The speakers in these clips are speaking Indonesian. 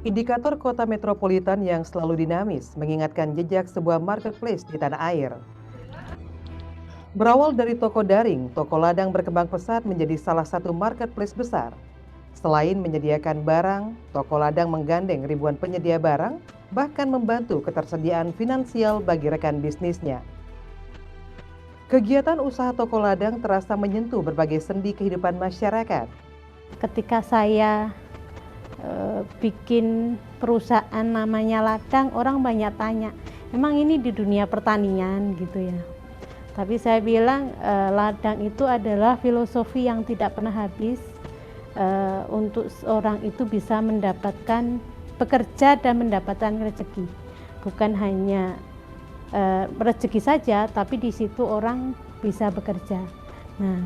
Indikator kota metropolitan yang selalu dinamis mengingatkan jejak sebuah marketplace di tanah air. Berawal dari toko daring, toko ladang berkembang pesat menjadi salah satu marketplace besar. Selain menyediakan barang, toko ladang menggandeng ribuan penyedia barang, bahkan membantu ketersediaan finansial bagi rekan bisnisnya. Kegiatan usaha toko ladang terasa menyentuh berbagai sendi kehidupan masyarakat. Ketika saya bikin perusahaan namanya ladang, orang banyak tanya, emang ini di dunia pertanian gitu ya. Tapi saya bilang ladang itu adalah filosofi yang tidak pernah habis untuk seorang itu bisa mendapatkan bekerja dan mendapatkan rezeki. Bukan hanya rezeki saja, tapi di situ orang bisa bekerja. Nah,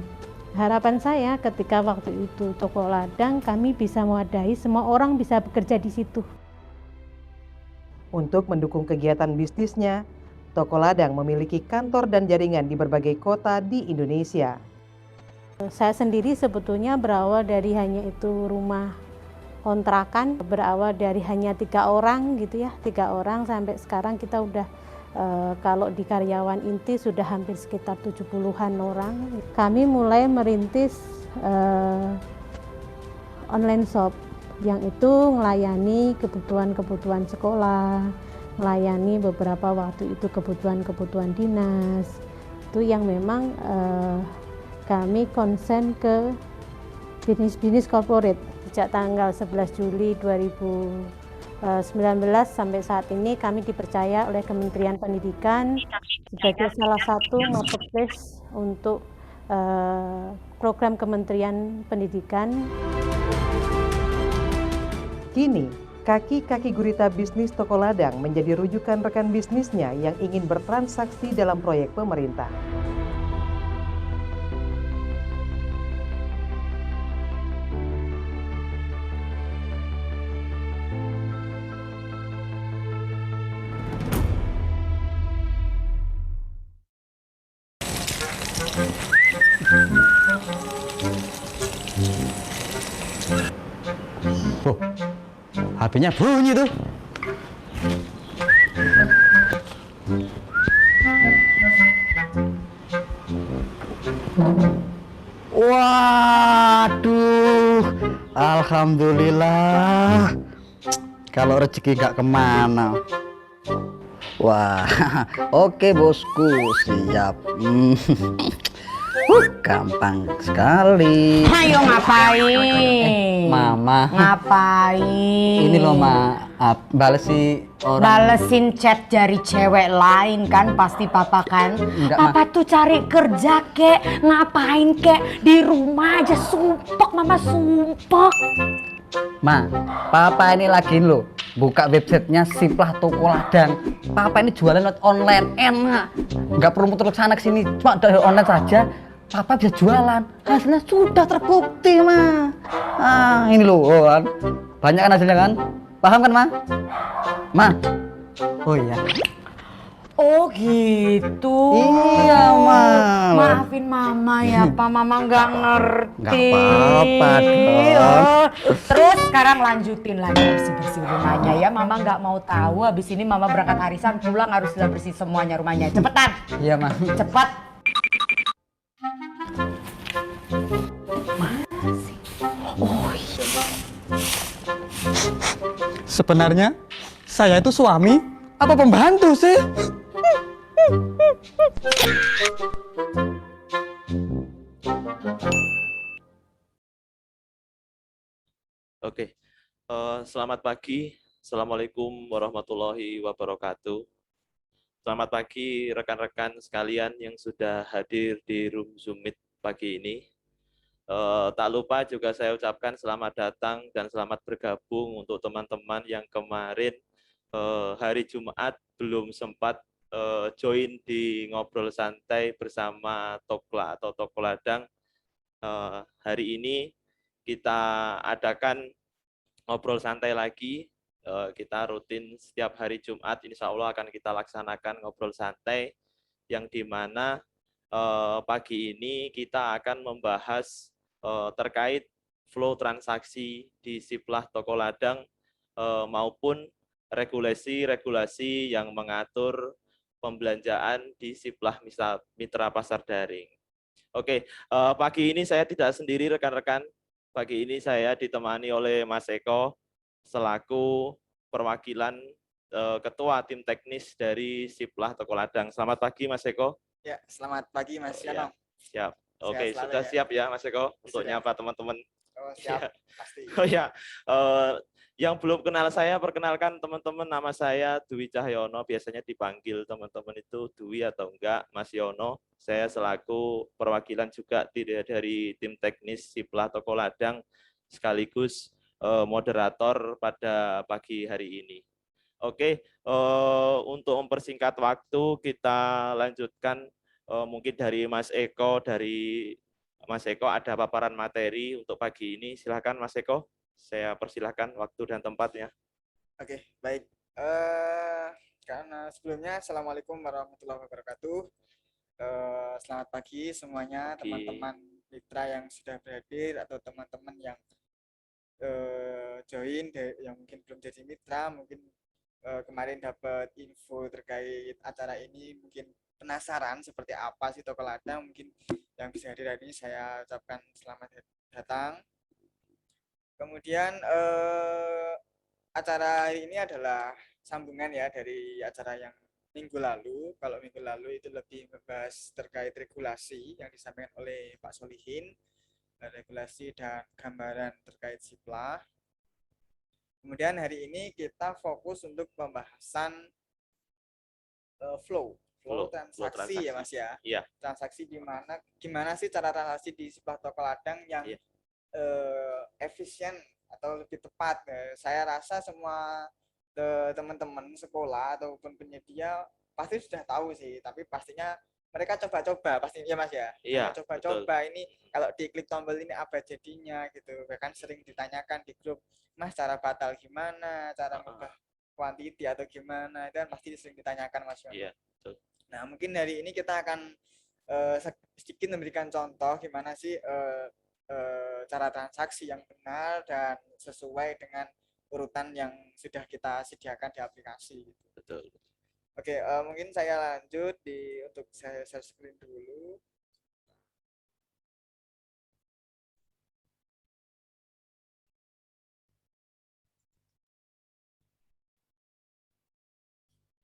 harapan saya ketika waktu itu toko ladang kami bisa mewadahi semua orang bisa bekerja di situ. Untuk mendukung kegiatan bisnisnya, toko ladang memiliki kantor dan jaringan di berbagai kota di Indonesia. Saya sendiri sebetulnya berawal dari hanya itu rumah kontrakan, berawal dari hanya 3 orang gitu ya, 3 orang sampai sekarang kita udah kalau di karyawan inti sudah hampir sekitar 70-an orang. Kami mulai merintis online shop yang itu melayani kebutuhan-kebutuhan sekolah, melayani beberapa waktu itu kebutuhan-kebutuhan dinas. Itu yang memang kami konsen ke bisnis-bisnis corporate. Sejak tanggal 11 Juli 2019 sampai saat ini kami dipercaya oleh Kementerian Pendidikan sebagai salah satu marketplace untuk program Kementerian Pendidikan. Kini, kaki-kaki gurita bisnis toko ladang menjadi rujukan rekan bisnisnya yang ingin bertransaksi dalam proyek pemerintah. Oh, HP-nya bunyi tuh. Waduh, alhamdulillah. Kalau rezeki gak kemana. Wah, oke bosku, siap. Gampang sekali. Ayo ngapain? Mama. Ngapain? Ini loh balesi orang. Balesin chat dari cewek lain kan pasti papa kan? Enggak, Papa tuh cari kerja kek, ngapain kek? Di rumah aja sumpek, mama sumpek. Ma, papa ini lagi lo buka websitenya Siplah Toko Ladang. Papa ini jualan lewat online, enak. Nggak perlu muter ke sana kesini, cuma dari online saja. Papa bisa jualan, hasilnya sudah terbukti, Ma. Ah, ini loh, kan. Banyak kan hasilnya kan? Paham kan, Ma? Ma. Oh iya. Oh gitu. Iya, Ma. Maafin mama ya, Pak. Mama nggak ngerti. Nggak apa-apa dong. Oh, terus sekarang lanjutin lagi bersih-bersih rumahnya ya. Mama nggak mau tahu. Habis ini mama berangkat arisan pulang harus sudah bersih semuanya rumahnya. Cepetan. Iya, Ma. Cepat. Sebenarnya saya itu suami apa pembantu sih? Oke, selamat pagi. Assalamualaikum warahmatullahi wabarakatuh. Selamat pagi rekan-rekan sekalian yang sudah hadir di room Zoom Meet pagi ini. Tak lupa juga saya ucapkan selamat datang dan selamat bergabung untuk teman-teman yang kemarin hari Jumat belum sempat join di ngobrol santai bersama Tokla atau Toko Ladang. Hari ini kita adakan ngobrol santai lagi. Kita rutin setiap hari Jumat, insya Allah akan kita laksanakan ngobrol santai, yang dimana pagi ini kita akan membahas terkait flow transaksi di Siplah Toko Ladang maupun regulasi-regulasi yang mengatur pembelanjaan di Siplah Mitra Pasar Daring. Oke, pagi ini saya tidak sendiri rekan-rekan. Pagi ini saya ditemani oleh Mas Eko selaku perwakilan Ketua Tim Teknis dari Siplah Toko Ladang. Selamat pagi Mas Eko. Ya, selamat pagi Mas Ya, Yono. siap. Oke, Sehat selalu sudah ya. siap ya Mas Eko untuk Sudah. nyapa teman-teman. Oh, siap, Ya. pasti. Oh ya, yang belum kenal saya, perkenalkan teman-teman, nama saya Dwi Cahyono, biasanya dipanggil teman-teman itu Dwi atau enggak, Mas Yono. Saya selaku perwakilan juga dari tim teknis Siplah Toko Ladang, sekaligus moderator pada pagi hari ini. Oke, untuk mempersingkat waktu, kita lanjutkan mungkin dari Mas Eko, ada paparan materi untuk pagi ini. Silakan Mas Eko, saya persilahkan waktu dan tempatnya. Oke, baik. Karena sebelumnya, Assalamualaikum warahmatullahi wabarakatuh. Selamat pagi semuanya, teman-teman mitra yang sudah berhadir atau teman-teman yang join, yang mungkin belum jadi mitra, mungkin kemarin dapat info terkait acara ini, mungkin penasaran seperti apa sih Toko Ladang, mungkin yang bisa hadir hari ini saya ucapkan selamat datang. Kemudian acara hari ini adalah sambungan ya dari acara yang minggu lalu. Kalau minggu lalu itu lebih membahas terkait regulasi yang disampaikan oleh Pak Solihin, regulasi dan gambaran terkait Siplah. Kemudian hari ini kita fokus untuk pembahasan flow transaksi ya Mas ya. Iya. Transaksi gimana sih cara transaksi di Siplah Toko Ladang yang efisien atau lebih tepat. Saya rasa semua teman-teman sekolah ataupun penyedia pasti sudah tahu sih, tapi pastinya mereka coba-coba pasti ya Mas ya. Iya, coba-coba ini kalau diklik tombol ini apa jadinya gitu. Bahkan sering ditanyakan di grup, Mas cara batal gimana, cara mengubah quantity atau gimana, itu kan pasti sering ditanyakan Mas. Iya, betul. Nah, mungkin hari ini kita akan sedikit memberikan contoh gimana sih cara transaksi yang benar dan sesuai dengan urutan yang sudah kita sediakan di aplikasi. Betul. Oke, mungkin saya lanjut untuk saya share screen dulu.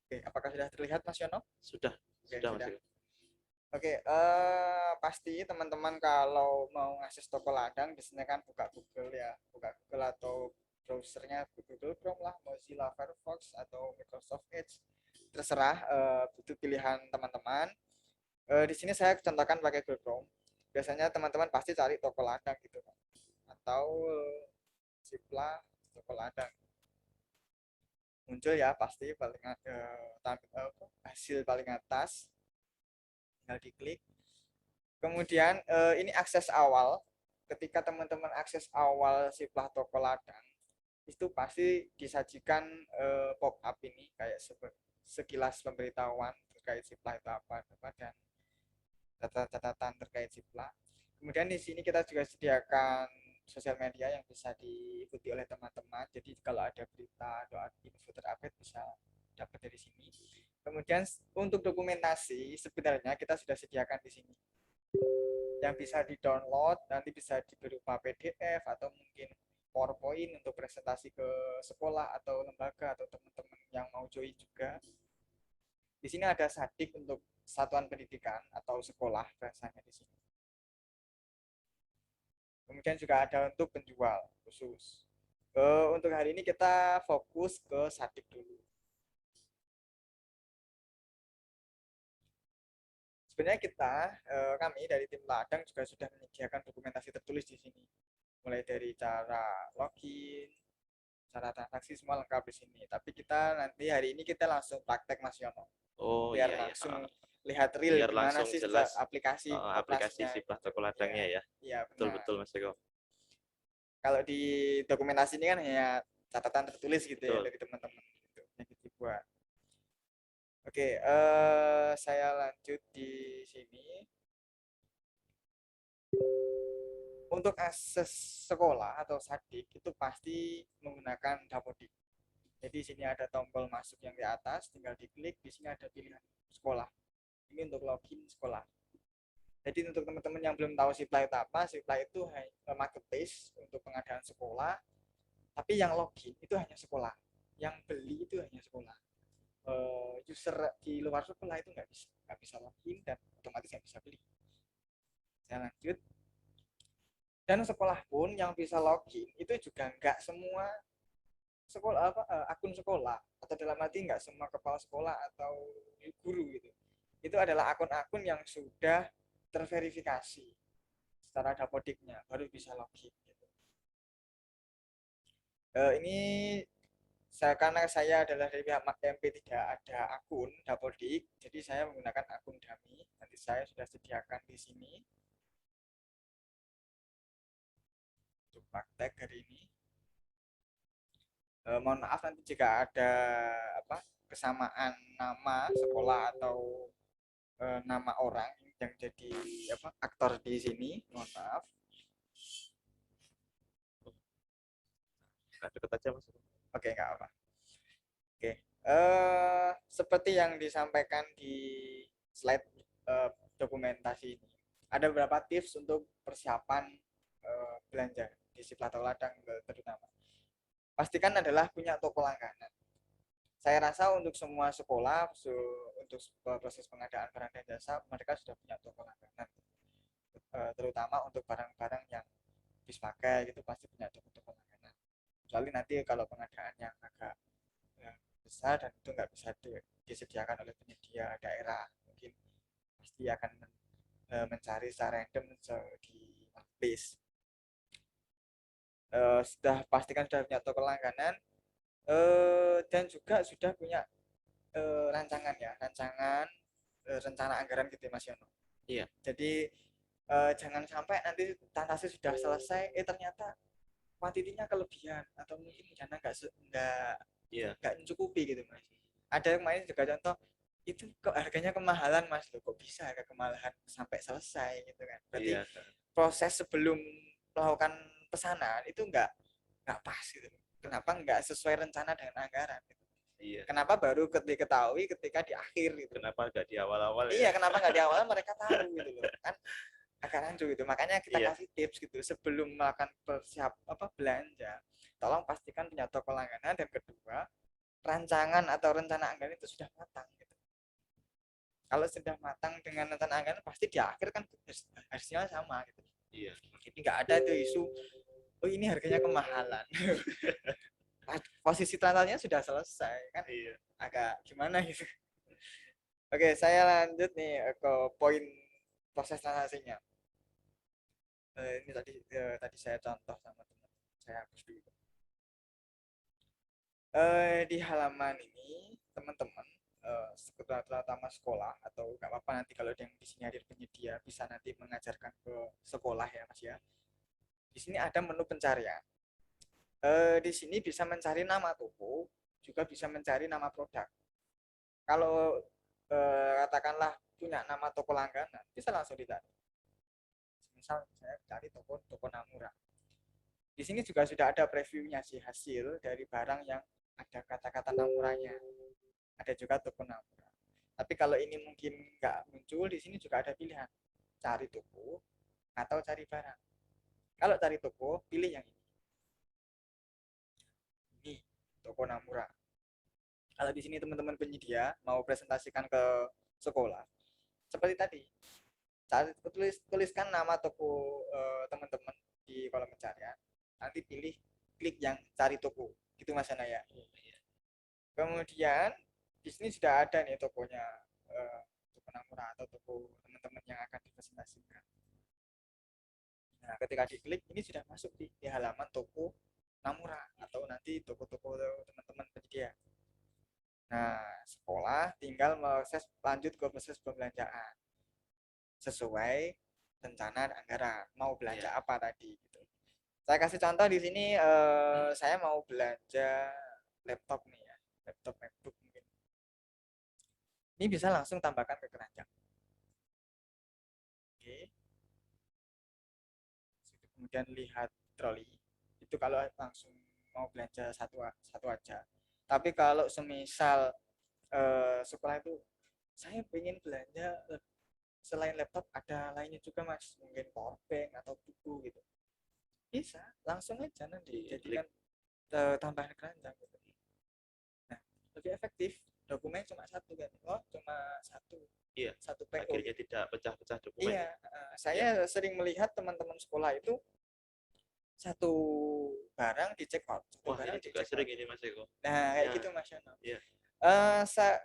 Oke, apakah sudah terlihat Mas Yono? Sudah. Sudah. Mas Eko. Oke, pasti teman-teman kalau mau ngakses Toko Ladang biasanya kan buka Google ya, buka Google atau browsernya Google Chrome lah, Mozilla Firefox atau Microsoft Edge, terserah itu pilihan teman-teman. Di sini saya contohkan pakai Google Chrome. Biasanya teman-teman pasti cari Toko Ladang gitu kan, atau Siplah Toko Ladang. Muncul ya pasti paling hasil paling atas, tinggal diklik. Kemudian ini akses awal. Ketika teman-teman akses awal Siplah Toko Ladang, itu pasti disajikan pop up ini kayak sekilas pemberitahuan terkait Siplah itu apa dan catatan terkait Siplah. Kemudian di sini kita juga sediakan sosial media yang bisa diikuti oleh teman-teman. Jadi kalau ada berita atau info terupdate bisa dapat dari sini. Kemudian untuk dokumentasi sebenarnya kita sudah sediakan di sini. Yang bisa di-download nanti bisa berupa PDF atau mungkin PowerPoint untuk presentasi ke sekolah atau lembaga atau teman-teman yang mau join juga. Di sini ada sadik untuk satuan pendidikan atau sekolah bahasanya di sini. Kemudian juga ada untuk penjual khusus. Untuk hari ini kita fokus ke sadik dulu. Sebenarnya kami dari tim Ladang juga sudah menyediakan dokumentasi tertulis di sini. Mulai dari cara login, cara transaksi semua lengkap di sini. Tapi nanti hari ini kita langsung praktek Mas Yono. Biar langsung lihat real gimana sih jelas aplikasi Siplah Toko Ladangnya ya. Iya, betul Mas Eko. Kalau di dokumentasi ini kan hanya catatan tertulis gitu ya dari teman-teman gitu yang dibuat. Oke, saya lanjut di sini. Untuk akses sekolah atau sadik itu pasti menggunakan Dapodik. Jadi sini ada tombol masuk yang di atas, tinggal diklik, di sini ada pilihan sekolah. Ini untuk login sekolah. Jadi untuk teman-teman yang belum tahu Sipla itu apa, Sipla itu marketplace untuk pengadaan sekolah, tapi yang login itu hanya sekolah, yang beli itu hanya sekolah. User di luar sekolah itu nggak bisa login dan otomatis nggak bisa beli. Saya lanjut. Dan sekolah pun yang bisa login itu juga nggak semua sekolah akun sekolah, atau dalam arti nggak semua kepala sekolah atau guru gitu. Itu adalah akun-akun yang sudah terverifikasi secara Dapodiknya baru bisa login gitu. Ini karena saya adalah dari pihak MP tidak ada akun Dapodik, jadi saya menggunakan akun dummy. Nanti saya sudah sediakan di sini untuk praktek hari ini. Mohon maaf nanti jika ada kesamaan nama sekolah atau nama orang yang jadi aktor di sini, mohon maaf. Deket aja Mas. Oke, nggak apa. Oke, seperti yang disampaikan di slide dokumentasi ini, ada beberapa tips untuk persiapan belanja di Sipla Ladang terutama. Pastikan adalah punya toko langganan. Saya rasa untuk semua sekolah, untuk proses pengadaan barang dan jasa, mereka sudah punya toko langganan. Terutama untuk barang-barang yang habis pakai, gitu pasti punya toko langganan. Kecuali nanti kalau pengadaan yang agak besar dan itu nggak bisa disediakan oleh penyedia daerah, mungkin pasti akan mencari secara random di marketplace. Sudah pastikan sudah punya toko langganan dan juga sudah punya rancangan rencana anggaran gitu Mas Yono. Iya. Jadi jangan sampai nanti transaksi sudah selesai ternyata kuantitinya kelebihan atau mungkin dana nggak mencukupi gitu Mas. Ada yang main juga contoh itu kok harganya kemahalan Mas, loh kok bisa harga kemahalan sampai selesai gitu kan. Berarti proses sebelum melakukan pesanan itu nggak pas gitu. Kenapa nggak sesuai rencana dengan anggaran gitu. Iya. Kenapa baru diketahui ketika di akhir gitu. Kenapa nggak di awal-awal Iya, kenapa nggak di awal mereka tahu gitu loh kan, agak rancu gitu. Makanya kita kasih tips gitu sebelum melakukan belanja, tolong pastikan punya toko langganan, dan kedua rancangan atau rencana anggaran itu sudah matang gitu. Kalau sudah matang dengan rencana anggaran pasti di akhir kan hasilnya sama gitu. Iya. Jadi nggak ada itu isu oh ini harganya kemahalan. Posisi transaksinya sudah selesai kan. Iya. Agak gimana gitu. Oke, saya lanjut nih ke poin proses transaksinya. Ini tadi saya contoh sama teman. Saya hapus dulu. Di halaman ini teman-teman terutama sekolah atau nggak apa-apa nanti kalau yang di sini hadir penyedia bisa nanti mengajarkan ke sekolah ya Mas ya. Di sini ada menu pencarian. Di sini bisa mencari nama toko, juga bisa mencari nama produk. Kalau katakanlah punya nama toko langganan, bisa langsung dicari. Misal saya cari toko Namura. Di sini juga sudah ada previewnya sih hasil dari barang yang ada kata-kata Namuranya. Ada juga toko Namura. Tapi kalau ini mungkin nggak muncul, di sini juga ada pilihan. Cari toko atau cari barang. Kalau cari toko, pilih yang ini. Ini toko Namura. Kalau di sini teman-teman penyedia mau presentasikan ke sekolah, seperti tadi, tuliskan nama toko teman-teman di kolom pencarian. Nanti klik yang cari toko, gitu Mas Yana ya. Kemudian di sini sudah ada nih tokonya, toko Namura atau toko teman-teman yang akan dipresentasikan. Nah, ketika diklik ini sudah masuk di halaman toko Namura atau nanti toko-toko teman-teman penyedia. Nah, sekolah tinggal lanjut ke proses pembelanjaan sesuai rencana anggaran. Mau belanja apa tadi gitu. Saya kasih contoh di sini, saya mau belanja laptop nih ya, laptop MacBook mungkin. Ini bisa langsung tambahkan ke keranjang. Oke. kemudian lihat troli. Itu kalau langsung mau belanja satu aja. Tapi kalau semisal sekolah itu saya pengen belanja selain laptop ada lainnya juga mas, mungkin powerbank atau buku gitu, bisa langsung aja nanti jadikan tambahan keranjang gitu. Nah, lebih efektif. Dokumen cuma satu kan, cuma satu. Iya, satu PO. akhirnya tidak pecah-pecah dokumen. Iya, saya sering melihat teman-teman sekolah itu satu barang dicek out, satu Wah, barang ini juga dicek sering out. ini Mas Eko. Nah, kayak Ya. gitu Mas Yono. Iya.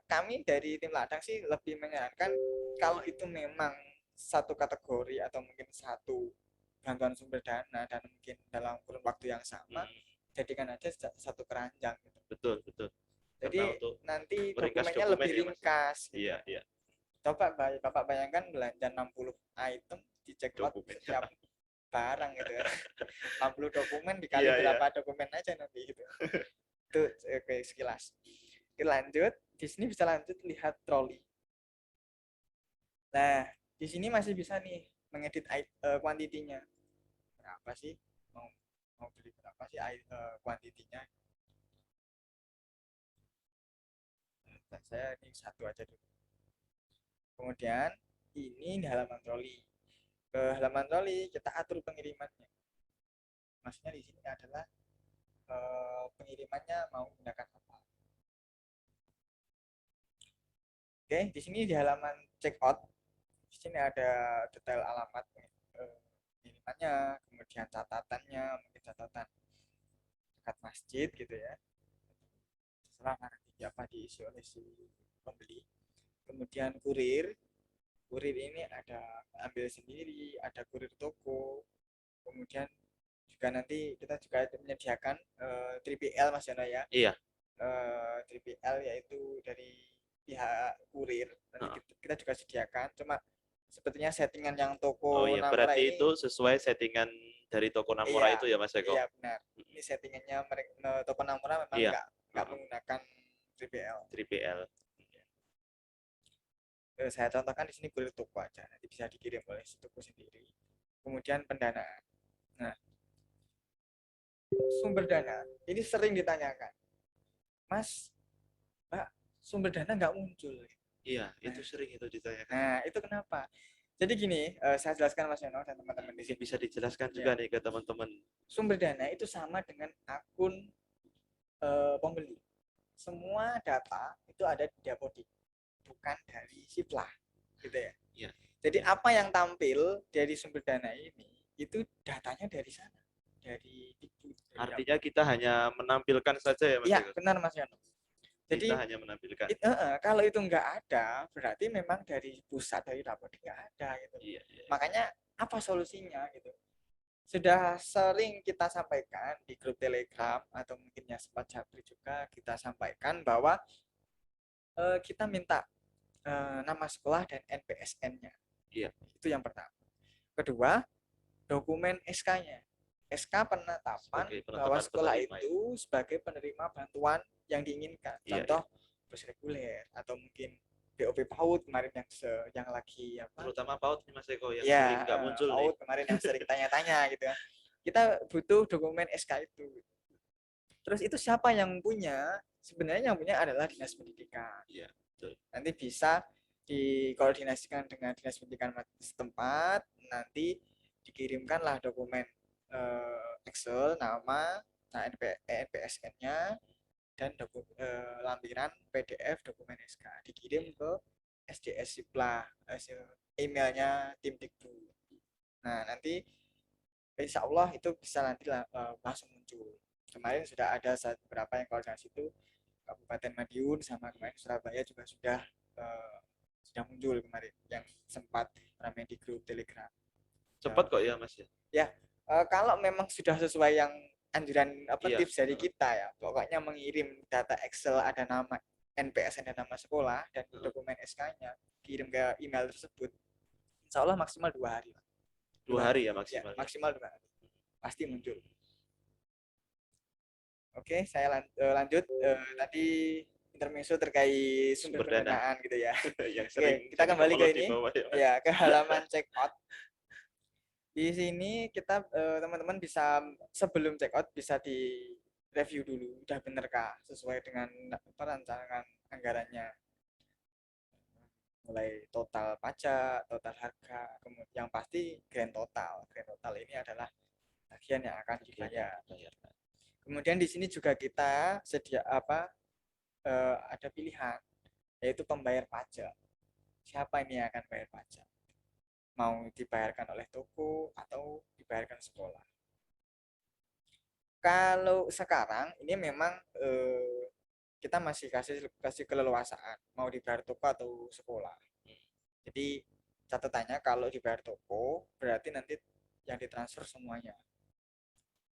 Kami dari tim Ladang sih lebih menyarankan kalau itu memang satu kategori atau mungkin satu bantuan sumber dana dan mungkin dalam kurun waktu yang sama, jadikan aja satu keranjang gitu. Betul, betul. Jadi Karena untuk nanti meringkas dokumennya dokumen lebih ya, Mas. ringkas gitu. Iya, iya. Coba Bapak bayangkan belanja 60 item dicek out Dokumen. setiap barang gitu ya. 60 dokumen dikali Iya, iya. berapa dokumen aja nanti gitu. Itu oke, sekilas. Oke, lanjut. Di sini bisa lanjut lihat troli. Nah, di sini masih bisa nih mengedit kuantitinya. Berapa sih? Mau beli berapa sih kuantitinya? Saya ini satu aja dulu. Kemudian ini di halaman troli. Ke halaman troli kita atur pengirimannya. Maksudnya di sini adalah pengirimannya mau menggunakan apa. Oke, di sini di halaman checkout, di sini ada detail alamat pengirimannya, kemudian catatannya, mungkin catatan dekat masjid gitu ya. Terserah nanti apa diisi oleh si pembeli. Kemudian kurir ini ada ambil sendiri, ada kurir toko, kemudian juga nanti kita juga menyediakan 3PL Mas Yono ya. Iya. 3PL yaitu dari pihak kurir, nanti kita juga sediakan, cuma sebetulnya settingan yang toko Oh iya, Namura berarti ini, itu sesuai settingan dari toko Namura iya, itu ya Mas Eko? iya benar, ini settingannya toko Namura memang Iya. nggak menggunakan 3PL. 3PL. Saya contohkan di sini kurir toko aja, nanti bisa dikirim oleh si toko sendiri. Kemudian pendanaan. Nah, sumber dana ini sering ditanyakan, Mas, Mbak, sumber dana nggak muncul. Iya, itu sering itu ditanyakan. Nah, itu kenapa? Jadi gini, saya jelaskan Mas Yono dan teman-teman di Mungkin sini. bisa dijelaskan juga nih ke teman-teman. Sumber dana itu sama dengan akun pembeli. Semua data itu ada di Dapodik, bukan dari Siplah, gitu ya. Iya. Jadi apa yang tampil dari sumber dana ini, itu datanya dari sana, dari Dikbud. Artinya kita hanya menampilkan saja ya Mas Iya, Eko? benar Mas Yono. Jadi kita hanya menampilkan. Kalau itu nggak ada, berarti memang dari pusat, dari Dapodik nggak ada gitu. Iya, iya. Makanya apa solusinya gitu? Sudah sering kita sampaikan di grup Telegram atau mungkin ya sempat Japri juga kita sampaikan bahwa kita minta nama sekolah dan NPSN-nya. Iya. Itu yang pertama. Kedua, dokumen SK-nya. SK penetapan bahwa sekolah penerima itu sebagai penerima bantuan yang diinginkan. Iya, Contoh bus reguler atau mungkin BOP PAUD kemarin yang lagi apa? Terutama PAUD nih Mas Eko yang Ya, sering nggak muncul nih. PAUD kemarin yang sering tanya-tanya gitu. Kita butuh dokumen SK itu. Terus itu siapa yang punya? Sebenarnya yang punya adalah Dinas Pendidikan. Iya, betul. Nanti bisa dikoordinasikan dengan Dinas Pendidikan setempat, nanti dikirimkanlah dokumen Excel, nama, NPSN-nya, dan lampiran PDF dokumen SK dikirim ke SDS Siplah, emailnya tim Dikbud. Nah, nanti insya Allah itu bisa nanti langsung muncul. Kemarin sudah ada beberapa yang koordinasi itu Kabupaten Madiun sama kemarin Surabaya juga sudah muncul kemarin yang sempat ramai di grup Telegram. Cepat kok ya Mas ya. Ya, kalau memang sudah sesuai yang anjuran Iya. tips dari kita ya, pokoknya mengirim data Excel ada nama NPSN dan nama sekolah dan dokumen SK-nya kirim ke email tersebut, insya Allah maksimal 2 hari. 2 hari ya maksimal. Ya, maksimal 2 hari. Pasti muncul. Oke, saya lanjut. Tadi intermezzo terkait sumber pendanaan gitu ya. Yang Oke, sering kita kembali ke ini. di bawah, Ya, ke halaman checkout. Di sini kita teman-teman bisa sebelum check out bisa di review dulu udah bener kah sesuai dengan perencanaan anggarannya, mulai total pajak, total harga, kemudian yang pasti grand total. Grand total ini adalah tagihan yang akan dibayar. Kemudian di sini juga kita ada pilihan yaitu pembayar pajak. Siapa ini yang akan bayar pajak? Mau dibayarkan oleh toko atau dibayarkan sekolah? Kalau sekarang ini memang kita masih kasih keleluasaan mau dibayar toko atau sekolah. Jadi catatannya kalau dibayar toko berarti nanti yang ditransfer semuanya.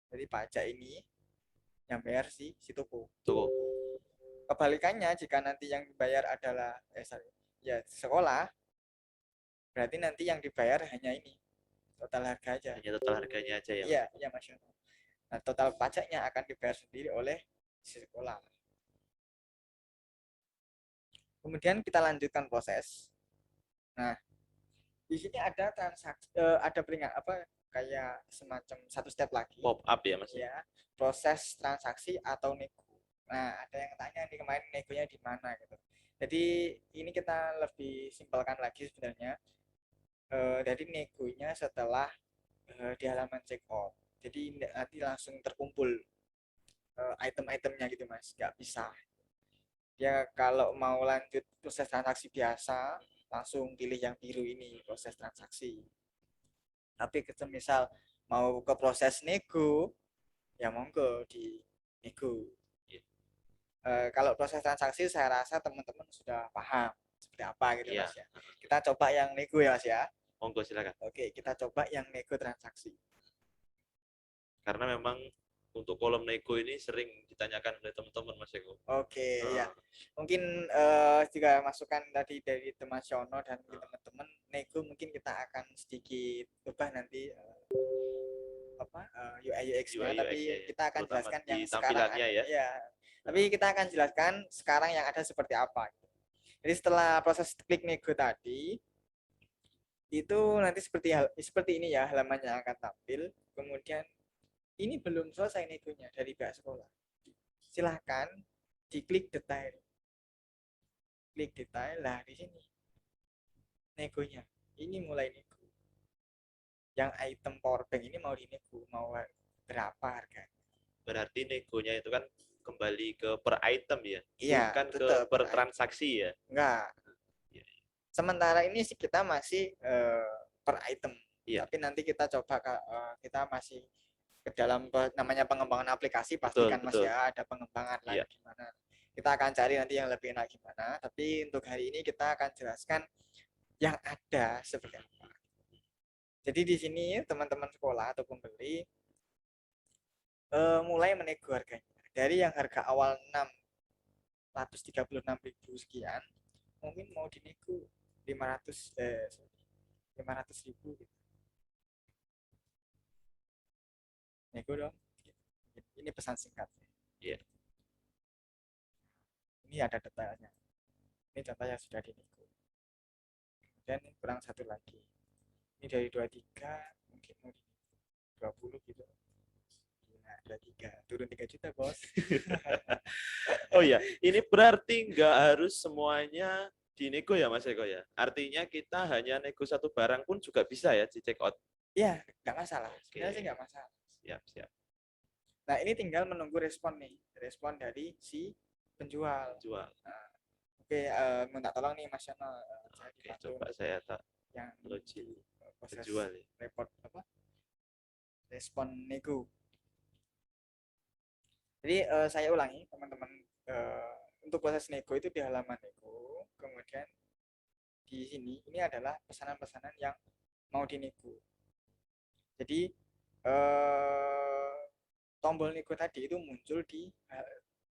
Jadi pajak ini yang bayar si toko. Tuh. Kebalikannya jika nanti yang dibayar adalah sekolah, berarti nanti yang dibayar hanya ini total harga aja. Hanya total harganya aja ya. Iya, iya Mas Yono. Nah, total pajaknya akan dibayar sendiri oleh si sekolah. Kemudian kita lanjutkan proses. Nah, di sini ada transaksi, ada peringatan kayak semacam satu step lagi. Pop up ya Mas. Ya, proses transaksi atau nego. Nah, ada yang tanya nih kemarin negonya di mana gitu. Jadi ini kita lebih simpelkan lagi sebenarnya. Jadi negonya setelah di halaman check out. Jadi nanti langsung terkumpul item-itemnya gitu Mas, nggak bisa. Dia kalau mau lanjut proses transaksi biasa, langsung pilih yang biru ini proses transaksi. Tapi misal mau ke proses nego, ya monggo di nego. Kalau proses transaksi saya rasa teman-teman sudah paham seperti apa gitu Iya. Mas ya. Kita coba yang nego ya Mas ya. Monggo silakan. Oke, kita coba yang nego transaksi. Karena memang untuk kolom nego ini sering ditanyakan oleh teman-teman Mas Eko. Oke, ya. Mungkin jika masukan tadi dari teman Siono dan teman-teman nego mungkin kita akan sedikit ubah nanti UI UX-nya, tapi kita akan jelaskan yang sekarang ya. Tapi kita akan jelaskan sekarang yang ada seperti apa. Jadi setelah proses klik nego tadi, itu nanti seperti ini ya halamannya akan tampil. Kemudian ini belum selesai negonya dari pihak sekolah. Silahkan diklik detail. Klik detail, lah di sini negonya. Ini mulai nego. Yang item power bank ini mau dinego, mau berapa harganya? Berarti negonya itu kan kembali ke per item ya, Iya, bukan ke per transaksi ya? Enggak. Sementara ini sih kita masih per item. Iya. Tapi nanti kita coba kita masih ke dalam namanya pengembangan aplikasi, pastikan Mas ya ada pengembangan lain gimana. Kita akan cari nanti yang lebih enak gimana. Tapi untuk hari ini kita akan jelaskan yang ada seperti apa. Jadi di sini teman-teman sekolah atau pembeli mulai menego harganya. Dari yang harga awal 636.000 sekian, mungkin mau dinego 500.000 gitu. Nego dong. Ini pesan singkat. Iya. Ini ada detailnya. Ini contoh yang sudah dinego. Dan kurang satu lagi. Ini dari 23 mungkin mau dinego 20 gitu. 23 turun 3 juta bos. Oh ya, ini berarti nggak harus semuanya dinego ya Mas Eko ya? Artinya kita hanya nego satu barang pun juga bisa ya di check out? Iya, nggak masalah. Sebenarnya sih nggak masalah. Siap. Nah ini tinggal menunggu respon nih, respon dari si penjual. Nah, oke, minta tolong nih Mas Yono. Oke, coba saya yang login proses penjual ya. report respon nego. Jadi saya ulangi teman-teman, untuk proses nego itu di halaman nego, kemudian di sini ini adalah pesanan-pesanan yang mau dinego. Jadi tombol nego tadi itu muncul di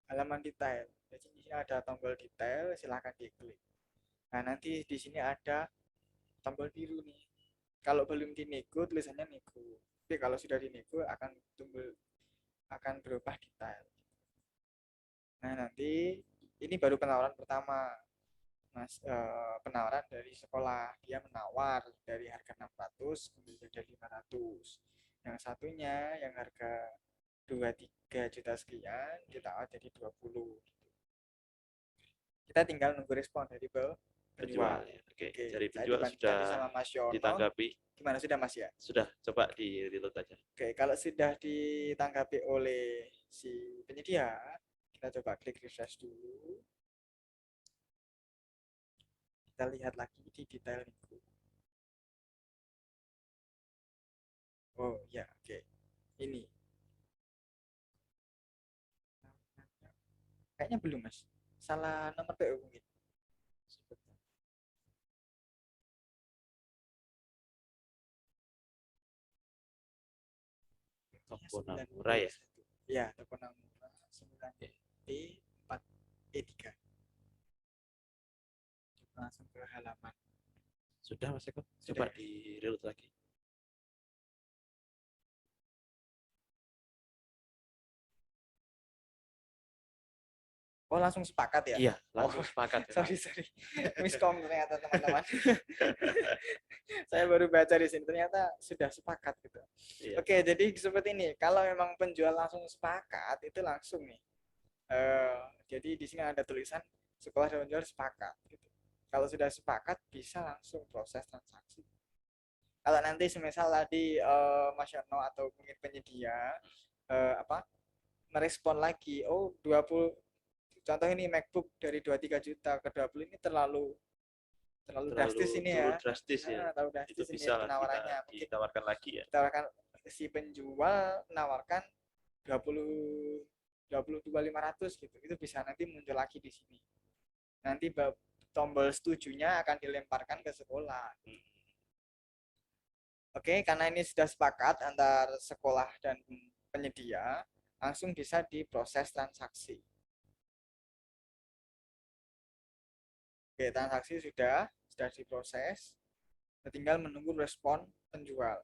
halaman detail. Jadi di sini ada tombol detail, silahkan diklik. Nah nanti di sini ada tombol biru nih. Kalau belum dinego tulisannya nego. Tapi kalau sudah dinego akan berubah detail. Nah nanti ini baru penawaran pertama. penawaran dari sekolah. Dia menawar dari harga 600 kemudian jadi 500. Yang satunya yang harga 23 juta sekian ditawar jadi 20 gitu. Kita tinggal nunggu respon dari penjual. Penjual ya. Oke, Oke, dari saya penjual dibantu sudah tadi sama Mas Yono. ditanggapi. Gimana, sudah Mas ya? Sudah, coba di reload aja. Oke, kalau sudah ditanggapi oleh si penyedia, kita coba klik refresh dulu. Kita lihat lagi di detail nego. Oh ya, oke. Ini. Kayaknya belum, Mas. Salah nomor PO mungkin. Toko Namura ya. Ya, toko Namura 9B4E3. Langsung ke halaman. Sudah Mas Eko? Sudah Coba ya? di reload lagi. Oh, langsung sepakat ya? Iya, langsung Oh, sepakat. sorry. Miskom ternyata teman-teman. Saya baru baca di sini, ternyata sudah sepakat gitu. Iya. Oke, jadi seperti ini. Kalau memang penjual langsung sepakat, itu langsung nih. Jadi di sini ada tulisan sekolah dan penjual sepakat. Gitu. Kalau sudah sepakat, bisa langsung proses transaksi. Kalau nanti semisal tadi Mas Yono atau mungkin penyedia merespon lagi, oh 20, contoh ini MacBook dari 23 juta ke 20 ini terlalu drastis ini ya. Drastis ya. Terlalu drastis Itu ini bisa penawarannya. Mungkin ditawarkan lagi ya. ditawarkan si penjual menawarkan 22.500 gitu. Itu bisa nanti muncul lagi di sini. Nanti tombol setujunya akan dilemparkan ke sekolah. Oke, karena ini sudah sepakat antar sekolah dan penyedia, langsung bisa diproses transaksi. Oke, transaksi sudah diproses. Tinggal menunggu respon penjual.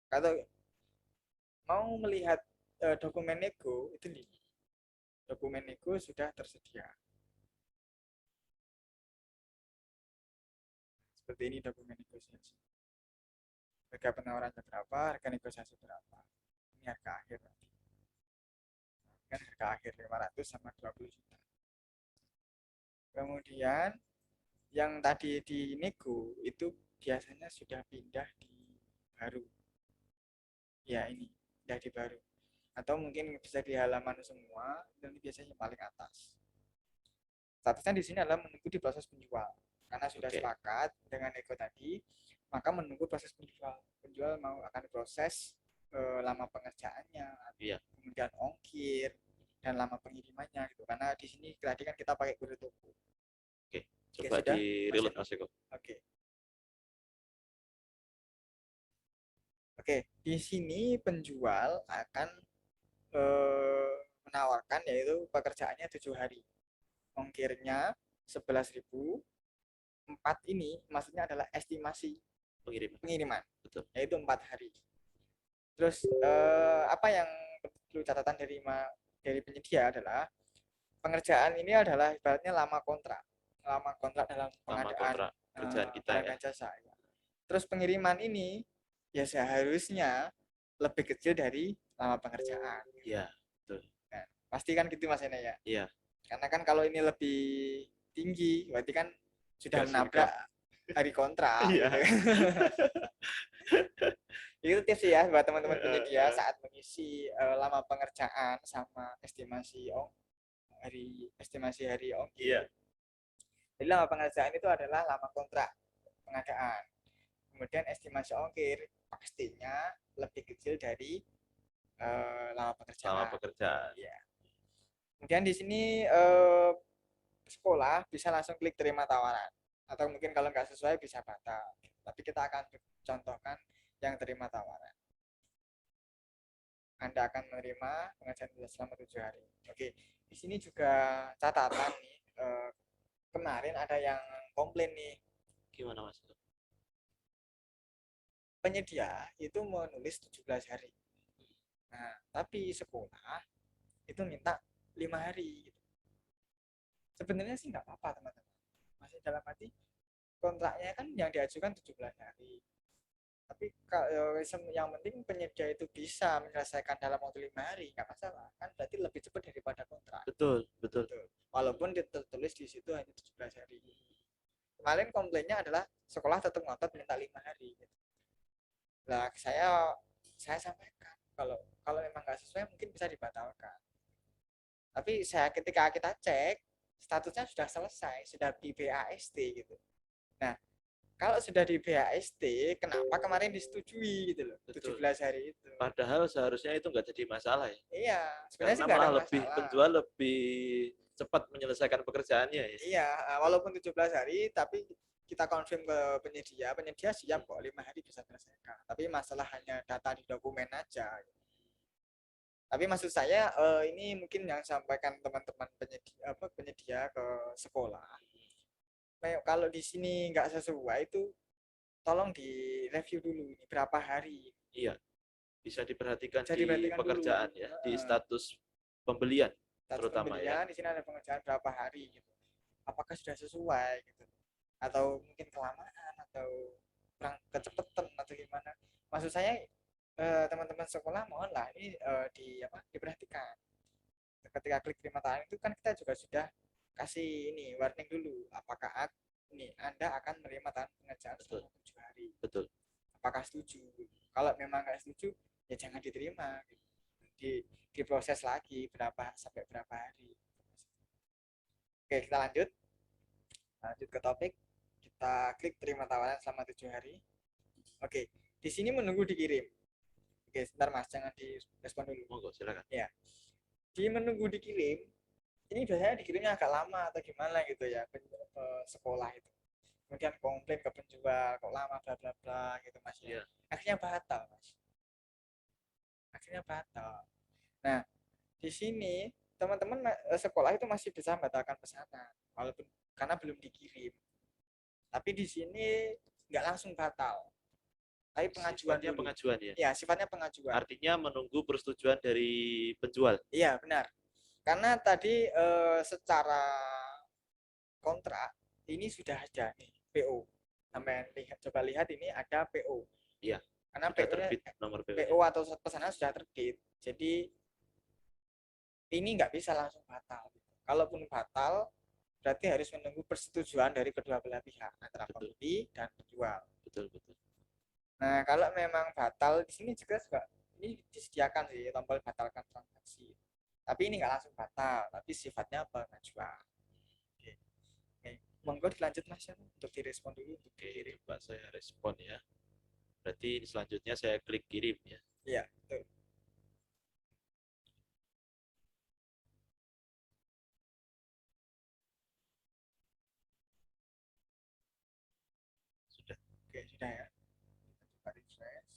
Kalau mau melihat dokumen nego, itu nih. Dokumen nego sudah tersedia. Seperti ini dokumen negosiasi. Harga penawarannya berapa, harga negosiasi berapa. Ini harga akhir nanti. Kan harga akhir 500 sama 20 juta. Kemudian yang tadi di nego itu biasanya sudah pindah di baru. Ya ini, pindah di baru. Atau mungkin bisa di halaman semua, dan biasanya paling atas. Statusnya di sini adalah menunggu di proses penjual. Karena sudah sepakat dengan nego tadi, maka menunggu proses penjual. Penjual mau akan proses lama pengerjaannya, kemudian ongkir, dan lama pengirimannya gitu. Karena di sini tadi kan kita pakai kurir toko. Coba di reload Mas Eko. Oke, di sini penjual akan menawarkan yaitu pekerjaannya 7 hari. Ongkirnya 11.000. 4 ini maksudnya adalah estimasi pengiriman. Betul. Yaitu 4 hari. Terus apa yang perlu catatan dari penyedia adalah pengerjaan ini adalah ibaratnya lama kontrak dalam pengadaan kerjaan kita ya. Jasa. Terus pengiriman ini ya seharusnya lebih kecil dari lama pengerjaan. Iya, betul. Nah, pasti kan gitu Mas Ena ya. Iya. Karena kan kalau ini lebih tinggi, berarti kan sudah menabrak hari kontrak. Iya. Itu tips ya buat teman-teman penyedia saat mengisi lama pengerjaan sama estimasi hari ongkir. Iya. Jadi lama pengerjaan itu adalah lama kontrak pengadaan. Kemudian estimasi ongkir pastinya lebih kecil dari lama pekerjaan. Ya. Kemudian di sini sekolah bisa langsung klik terima tawaran. Atau mungkin kalau nggak sesuai bisa batal. Tapi kita akan contohkan yang terima tawaran. Anda akan menerima pengerjaan selama 7 hari. Oke, di sini juga catatan nih. Kemarin ada yang komplain nih. Gimana Mas? Penyedia itu menulis 17 hari. Nah, tapi sekolah itu minta 5 hari. Sebenarnya sih nggak apa-apa teman-teman. Masih dalam arti kontraknya kan yang diajukan 17 hari. Tapi kalau yang penting penyedia itu bisa menyelesaikan dalam waktu 5 hari, nggak masalah. Kan berarti lebih cepat daripada kontrak. Betul, betul. Betul. Walaupun tertulis di situ hanya 17 hari. Kemarin komplainnya adalah sekolah tetap ngotot minta 5 hari. Gitu. Lah saya sampaikan kalau kalau memang nggak sesuai mungkin bisa dibatalkan. Tapi ketika kita cek statusnya sudah selesai, sudah di BAST gitu. Nah, kalau sudah di BAST, kenapa kemarin disetujui gitu loh, Betul. 17 hari itu. Padahal seharusnya itu nggak jadi masalah ya. Iya, sebenarnya sih Karena nggak ada malah lebih masalah. penjual lebih cepat menyelesaikan pekerjaannya ya. Iya, walaupun 17 hari, tapi kita confirm ke penyedia siap kok 5 hari bisa selesaikan. Tapi masalah hanya data di dokumen aja. Tapi maksud saya ini mungkin yang sampaikan teman-teman penyedia ke sekolah. Kalau di sini nggak sesuai itu tolong direview dulu ini berapa hari. Iya, bisa diperhatikan Bisa di diperhatikan pekerjaan dulu. ya, di status pembelian Status terutama ya. pembelian di sini ada pengerjaan berapa hari gitu. Apakah sudah sesuai gitu? Atau mungkin kelamaan atau kurang kecepatan atau gimana? Maksud saya teman-teman sekolah mohonlah ini diperhatikan. Ketika klik terima tawaran itu kan kita juga sudah kasih ini warning dulu apakah ini Anda akan menerima tawaran pengerjaan selama 7 hari. Betul. Apakah setuju? Kalau memang nggak setuju ya jangan diterima gitu. Diproses lagi sampai berapa hari. Oke, kita lanjut ke topik. Kita klik terima tawaran selama 7 hari. Oke, di sini menunggu dikirim. Oke, sebentar Mas, jangan direspon dulu. Monggo, silakan. Ya. Di menunggu dikirim, ini biasanya dikirimnya agak lama atau gimana gitu ya ke sekolah itu. Kemudian komplain ke penjual, kok lama bla bla bla gitu Mas ya. Yeah. Akhirnya batal, Mas. Akhirnya batal. Nah, di sini teman-teman sekolah itu masih bisa membatalkan pesanan walaupun karena belum dikirim. Tapi di sini nggak langsung batal. Tapi pengajuan sifatnya dulu. Pengajuan ya. Ya, sifatnya pengajuan. Artinya menunggu persetujuan dari penjual. Iya, benar. Karena tadi secara kontrak ini sudah ada nih PO. Sampai coba lihat ini ada PO. Iya. Karena sudah terbit nomor PO atau pesanan sudah terbit. Jadi ini nggak bisa langsung batal. Kalaupun batal, berarti harus menunggu persetujuan dari kedua belah pihak antara pembeli dan penjual. Betul, betul. Nah, kalau memang batal di sini juga ini disediakan sih tombol batalkan transaksi. Tapi ini nggak langsung batal, tapi sifatnya pengajuan. Oke. Monggo dilanjut Mas untuk direspon dulu. Oke, Pak, saya respon ya. Berarti selanjutnya saya klik kirim ya. Iya, betul. Sudah. Oke, sudah ya. Kita coba refresh.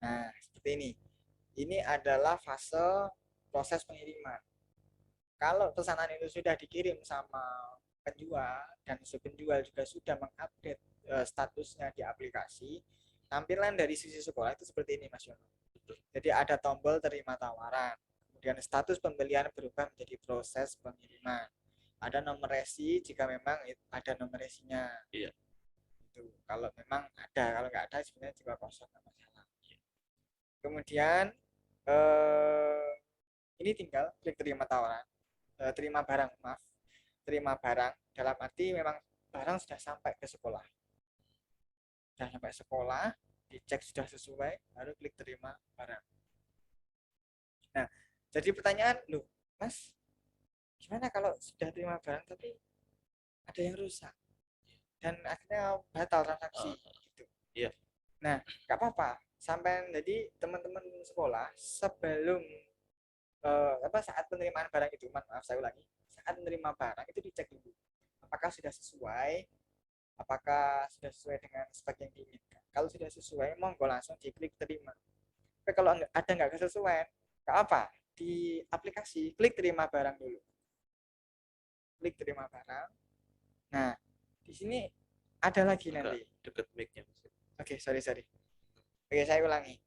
Nah, seperti ini. Ini adalah fase proses pengiriman. Kalau pesanan itu sudah dikirim sama penjual dan si penjual juga sudah mengupdate statusnya di aplikasi, tampilan dari sisi sekolah itu seperti ini Mas Yono. Jadi ada tombol terima tawaran, kemudian status pembelian berubah menjadi proses pengiriman. Ada nomor resi jika memang ada nomor resinya. Iya. Itu kalau memang ada, kalau nggak ada sebenarnya juga kosong nggak masalah. Kemudian ini tinggal klik terima tawaran, terima barang, maaf, terima barang dalam arti memang barang sudah sampai ke sekolah. Sudah sampai sekolah, dicek sudah sesuai, baru klik terima barang. Nah, jadi pertanyaan, loh, Mas, gimana kalau sudah terima barang tapi ada yang rusak dan akhirnya batal transaksi gitu. Iya. Nah, nggak apa-apa. Sampai jadi teman-teman sekolah sebelum saat penerimaan barang itu, maaf saya ulangi, saat menerima barang itu dicek dulu apakah sudah sesuai, apakah sudah sesuai dengan spek yang diinginkan. Kalau sudah sesuai, monggo langsung diklik terima. Tapi kalau ada nggak kesesuaian, nggak apa, di aplikasi klik terima barang dulu. Klik terima barang. Nah, di sini ada lagi nanti. Deket mic-nya. Oke, sorry. Oke, saya ulangi.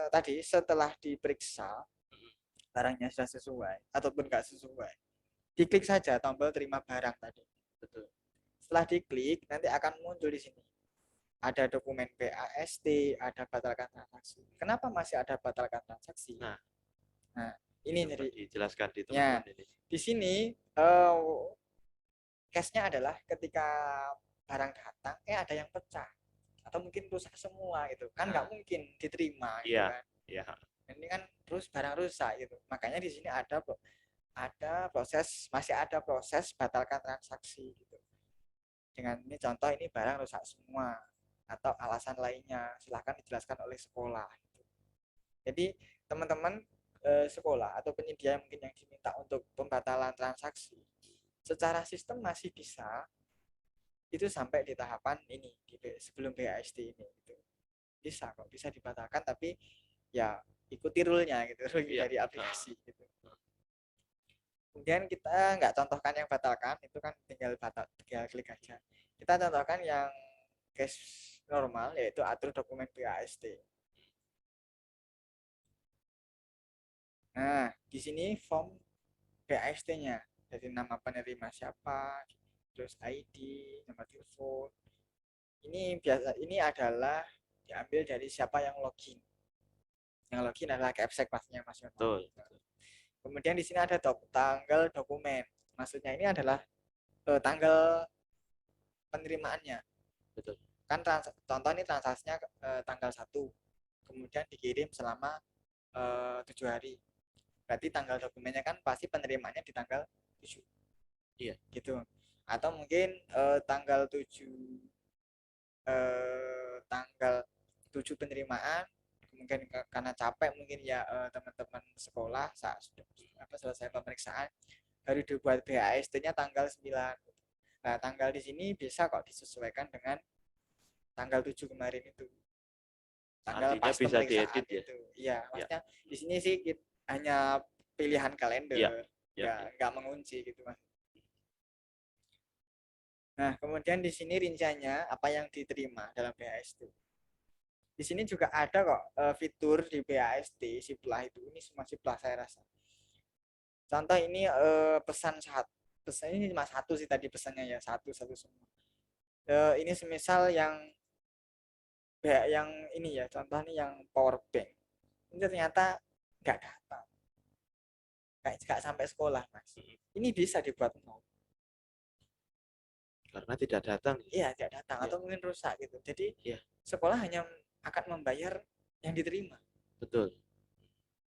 Tadi setelah diperiksa barangnya sudah sesuai ataupun nggak sesuai, Diklik saja tombol terima barang tadi. Betul. Setelah diklik, nanti akan muncul di sini. Ada dokumen BAST, ada batalkan transaksi. Kenapa masih ada batalkan transaksi? Nah, Ini coba jadi dijelaskan di ya, teman-teman ini. di sini case-nya adalah ketika barang datang, ada yang pecah atau mungkin rusak semua gitu kan, nggak mungkin diterima gitu Iya, kan. iya. Ini kan terus barang rusak gitu, makanya di sini ada proses, masih ada proses batalkan transaksi gitu. Dengan ini contoh, ini barang rusak semua atau alasan lainnya, silahkan dijelaskan oleh sekolah gitu. Jadi teman-teman sekolah atau penyedia mungkin yang diminta untuk pembatalan transaksi secara sistem masih bisa itu sampai di tahapan ini sebelum BAST ini gitu. Bisa kok, bisa dibatalkan, tapi ya ikuti rule-nya gitu, rule dari aplikasi gitu. Kemudian kita nggak contohkan yang batalkan, itu kan tinggal klik aja. Kita contohkan yang case normal, yaitu atur dokumen BAST. Nah, di sini form BAST-nya, jadi nama penerima siapa, terus ID, nomor telepon. Ini adalah diambil dari siapa yang login. Yang login adalah Capsec pastinya, Mas Yono. Betul. Kemudian di sini ada tanggal dokumen. Maksudnya ini adalah tanggal penerimaannya. Betul. Kan contoh ini transaksinya tanggal 1. Kemudian dikirim selama 7 hari. Berarti tanggal dokumennya kan pasti penerimaannya di tanggal 7. Iya. Gitu. Atau mungkin tanggal 7 penerimaan, mungkin karena capek mungkin ya teman-teman sekolah saat sudah selesai pemeriksaan baru dibuat BAST-nya tanggal 9. Nah, tanggal di sini bisa kok disesuaikan dengan tanggal 7 kemarin itu. Tanggal Artinya pas bisa pemeriksaan diedit ya? itu. Iya, maksudnya di sini sih hanya pilihan kalender. Ya. Nggak mengunci gitu, Mas. Nah, kemudian di sini rinciannya apa yang diterima dalam BAST. Di sini juga ada kok fitur di BAST Siplah itu. Ini semua Siplah saya rasa. Contoh ini pesan ini cuma satu sih tadi pesannya ya, satu semua. Ini semisal yang ini ya, contoh nih yang power bank. Ini ternyata nggak datang. Nggak sampai sekolah, Mas. Ini bisa dibuat nol. Karena tidak datang. Iya, tidak datang atau mungkin rusak gitu. Jadi sekolah hanya akan membayar yang diterima. Betul.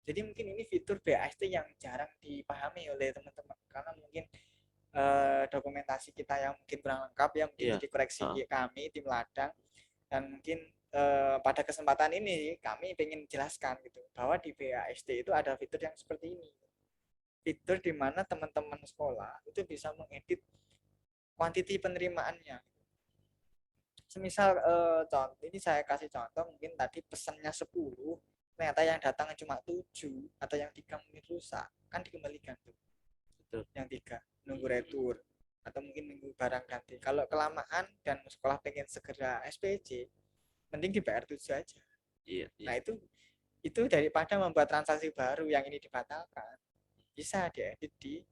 Jadi mungkin ini fitur BAST yang jarang dipahami oleh teman-teman karena mungkin dokumentasi kita yang mungkin kurang lengkap ya, mungkin dikoreksi kami tim ladang, dan mungkin pada kesempatan ini kami ingin jelaskan gitu bahwa di BAST itu ada fitur yang seperti ini. Fitur di mana teman-teman sekolah itu bisa mengedit kuantiti penerimaannya. Semisal contoh ini saya kasih contoh, mungkin tadi pesannya 10, ternyata yang datang cuma 7 atau yang 3 mungkin rusak, kan dikembalikan tuh. Betul. Yang 3 nunggu retur atau mungkin nunggu barang ganti. Kalau kelamaan dan sekolah pengen segera SPJ, mending dibayar 7 aja. Iya. Nah, itu daripada membuat transaksi baru yang ini dibatalkan, bisa diedit di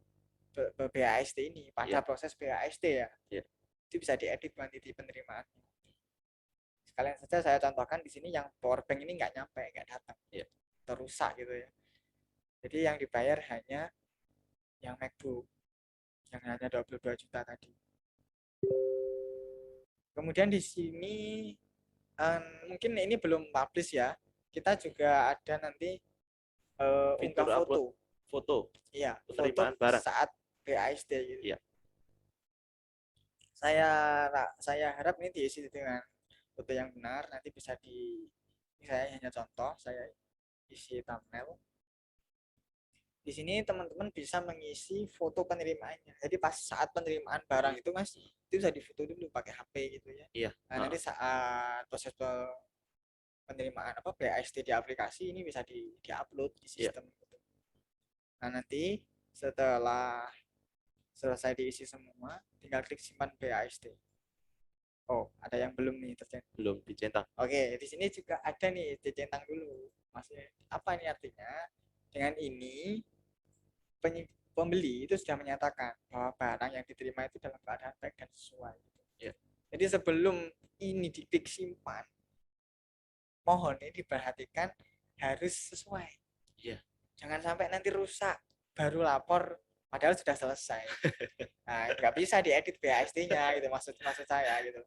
BAST ini pada proses BAST ya. Itu bisa diedit kuantiti penerimaannya. Sekalian saja saya contohkan di sini yang power bank ini nggak nyampe, nggak datang, terusak gitu ya. Jadi yang dibayar hanya yang MacBook yang hanya 22 juta tadi. Kemudian di sini mungkin ini belum publish ya. Kita juga ada nanti unggah foto. Iya, penerimaan foto barang saat BAST gitu. Iya. Saya harap ini diisi dengan foto yang benar. Nanti bisa saya hanya contoh, saya isi thumbnail. Di sini teman-teman bisa mengisi foto penerimaannya. Jadi pas saat penerimaan barang itu, Mas, itu bisa difoto dulu pakai HP gitu ya. Iya. Nah, nanti saat proses penerimaan BAST di aplikasi ini bisa di-upload di sistem gitu. Nah, nanti setelah selesai diisi semua, tinggal klik simpan BAST. Oh, ada yang belum nih tercetak. Belum dicetak. Oke, di sini juga ada nih dicentang dulu. Maksudnya apa ini artinya? Dengan ini pembeli itu sudah menyatakan bahwa barang yang diterima itu dalam keadaan baik dan sesuai. Ya. Jadi sebelum ini diklik simpan, mohon ini diperhatikan harus sesuai. Iya. Jangan sampai nanti rusak baru lapor padahal sudah selesai. Nah, nggak bisa diedit BAST-nya gitu maksud saya gitu.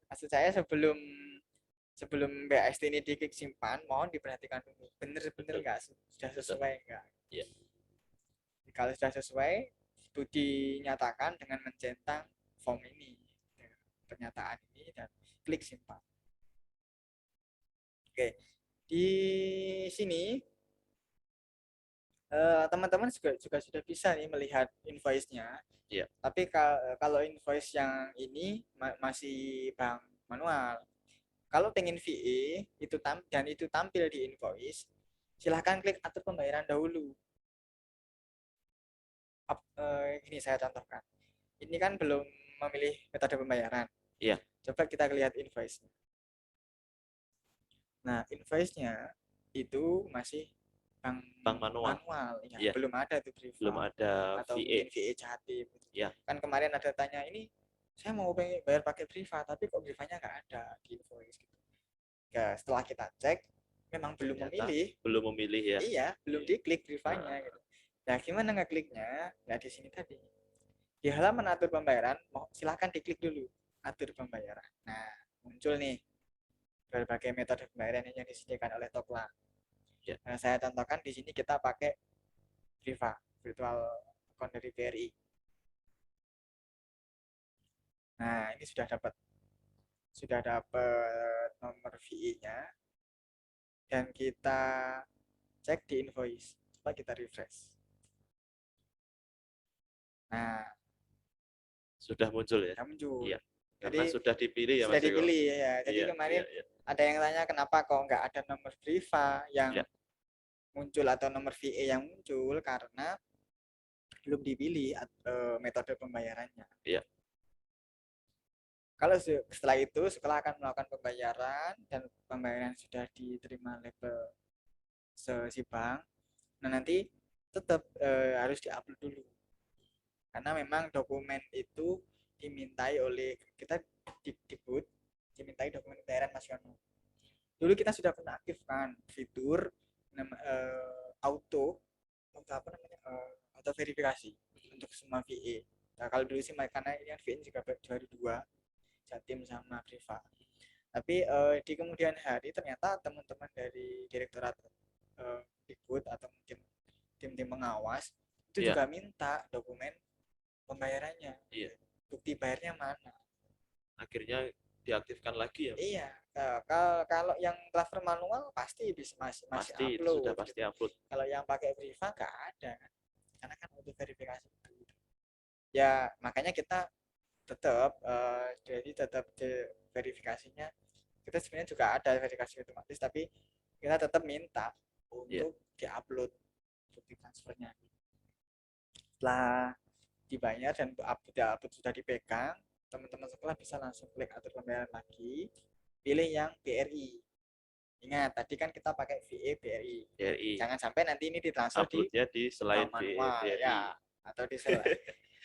Maksud saya sebelum BAST ini diklik simpan, mohon diperhatikan dulu bener-bener nggak sudah sesuai nggak. Iya. Kalau sudah sesuai, itu dinyatakan dengan mencentang form ini, pernyataan ini, dan klik simpan. Oke, di sini teman-teman juga sudah bisa nih melihat invoice-nya. Iya. Tapi kalau invoice yang ini masih bank manual. Kalau pengen VE itu tampil di invoice, silahkan klik atur pembayaran dahulu. Ini saya contohkan. Ini kan belum memilih metode pembayaran. Iya. Coba kita lihat invoice. Nah, invoice-nya itu masih bank manual. Ya, Iya. Belum ada tuh Priva. Belum ada atau VA. mungkin VA Jatim. Iya. Kan kemarin ada tanya ini, saya mau bayar pakai Priva, tapi kok Privanya nggak ada di invoice. Gitu. Ya, setelah kita cek, memang belum Ternyata memilih. Belum memilih ya. Iya, belum diklik Privanya. Gitu. Nah, gimana ngekliknya? Nah, di sini tadi. Di halaman atur pembayaran, silahkan diklik dulu atur pembayaran. Nah, muncul nih berbagai metode pembayaran yang disediakan oleh Tokla. Ya. Nah, saya contohkan di sini kita pakai Priva, virtual account dari BRI. Nah, ini sudah dapat nomor VI-nya dan kita cek di invoice. Coba kita refresh. Nah, Sudah muncul ya. sudah muncul. Iya. Jadi Karena sudah dipilih ya sudah Mas Eko. dipilih ya. Jadi Iya, kemarin iya. ada yang tanya kenapa kok nggak ada nomor Priva yang Iya. muncul atau nomor VA yang muncul karena belum dipilih metode pembayarannya. Iya. Kalau setelah itu, setelah akan melakukan pembayaran dan pembayaran sudah diterima label si bank, nah nanti tetap harus diupload dulu. Karena memang dokumen itu dimintai oleh kita Dikbud, dimintai dokumen pembayaran nasional. Dulu kita sudah pernah aktifkan fitur auto verifikasi untuk semua VA. Nah, kalau dulu sih karena ini kan VA juga baru 2 Jatim sama Priva. Tapi di kemudian hari ternyata teman-teman dari Direktorat Dikbud atau mungkin tim-tim pengawas itu juga minta dokumen pembayarannya. Iya. Bukti bayarnya mana? Akhirnya diaktifkan lagi ya. Iya. Kalau yang transfer manual pasti masih Pasti upload. sudah pasti upload. Kalau yang pakai Priva nggak ada, karena kan untuk verifikasi itu. Ya makanya kita tetap verifikasinya kita sebenarnya juga ada verifikasi otomatis, tapi kita tetap minta untuk diupload bukti transfernya. Setelah dibayar dan upload sudah dipegang, teman-teman sekolah bisa langsung klik atur pembayaran lagi, pilih yang BRI. Ingat tadi kan kita pakai VA BRI. Jangan sampai nanti ini ditransfer di selain manual, BRI ya, atau di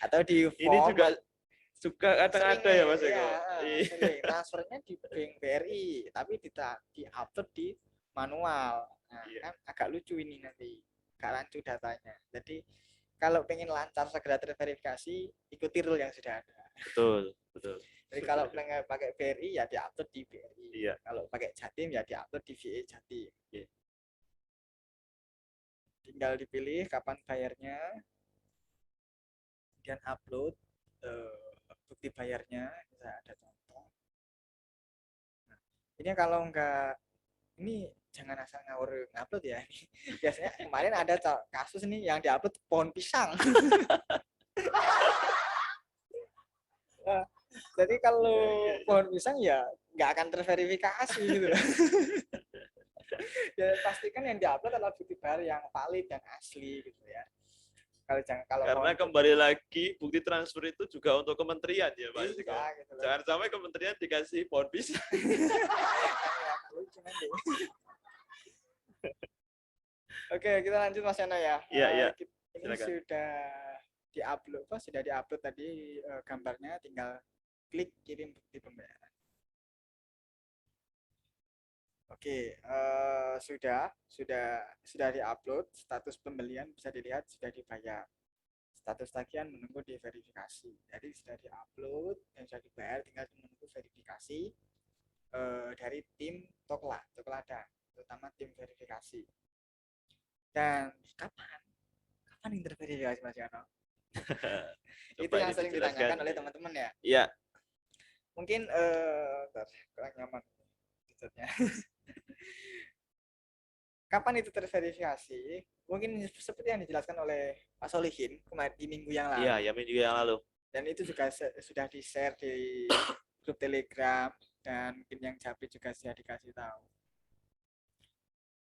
atau di form. Ini juga kadang ada ya Mas Eko. Sering transfernya di bank BRI, tapi di-upload di manual. Nah, kan agak lucu ini nanti, agak rancu datanya. Jadi kalau pengen lancar segera terverifikasi, ikuti rule yang sudah ada. Betul. Jadi kalau pengen pakai BRI ya di-upload di BRI. Iya. Kalau pakai Jatim ya di-upload di VA Jatim. Iya. Tinggal dipilih kapan bayarnya, kemudian upload bukti bayarnya, bisa ada contoh. Nah, ini kalau enggak, ini jangan asal ngawur ngupload ya. Biasanya kemarin ada kasus nih yang diupload pohon pisang. Nah, jadi kalau pohon pisang ya nggak akan terverifikasi gitu. Ya pastikan yang diupload adalah bukti bayar yang valid dan asli gitu ya. Karena kembali lagi bukti transfer itu juga untuk kementerian ya Pak. Gitu Jangan sampai kementerian dikasih pohon pisang. Oke, kita lanjut Mas Yana ya. Iya. Ini Silakan. sudah diupload apa sudah diupload tadi gambarnya, tinggal klik kirim bukti pembayaran. Oke, sudah diupload, status pembelian bisa dilihat sudah dibayar. Status tagihan menunggu diverifikasi. Jadi sudah diupload dan sudah dibayar, tinggal menunggu verifikasi dari tim Tokladang, terutama tim verifikasi. Dan kapan yang terverifikasi Mas Yono? Itu yang sering ditanyakan oleh teman-teman ya. Iya. Mungkin kurang nyaman tidurnya. Kapan itu terverifikasi? Mungkin seperti yang dijelaskan oleh Pak Solihin kemarin di minggu yang lalu. Iya, ya minggu yang lalu. Dan itu juga sudah di-share di grup Telegram, dan mungkin yang Japi juga sudah dikasih tahu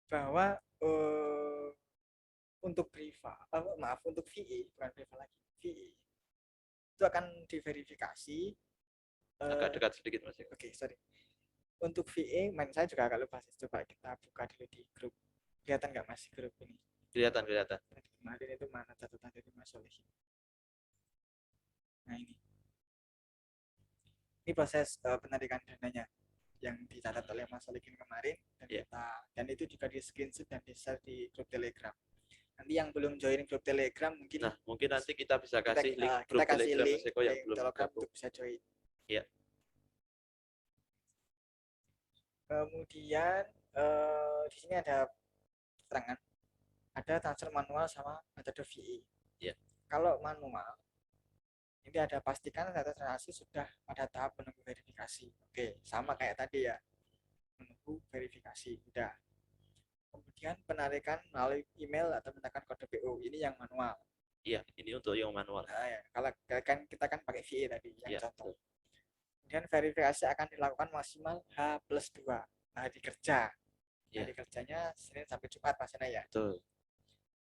bahwa untuk untuk VE, bukan Priva lagi, VE itu akan diverifikasi. Agak dekat sedikit Mas. Oke, sorry. Untuk VE, saya juga agak lupa sih. Coba kita buka dulu di grup. Kelihatan nggak Mas grup ini? Kelihatan. Kemarin itu mana catatan dari Mas Solihin? Nah ini proses penarikan dananya yang dicatat oleh Mas Solihin kemarin, dan dan itu juga di screenshot dan di-share di grup Telegram. Nanti yang belum join grup Telegram mungkin nanti kita bisa kasih link grup Telegram Mas Eko yang belum untuk bisa join. Iya. Kemudian di sini ada keterangan, ada transfer manual sama metode VE. Iya. Kalau manual ini ada pastikan data transaksi sudah pada tahap menunggu verifikasi. Oke, sama kayak tadi ya, menunggu verifikasi udah. Kemudian penarikan melalui email atau menggunakan kode PO, ini yang manual. Iya, ini untuk yang manual. Nah, ya. Kalau kita kan pakai VE tadi yang contoh. Betul. Kemudian verifikasi akan dilakukan maksimal H+2 hari kerja. Hari kerjanya Senin sampai Jumat Mas ya. Betul.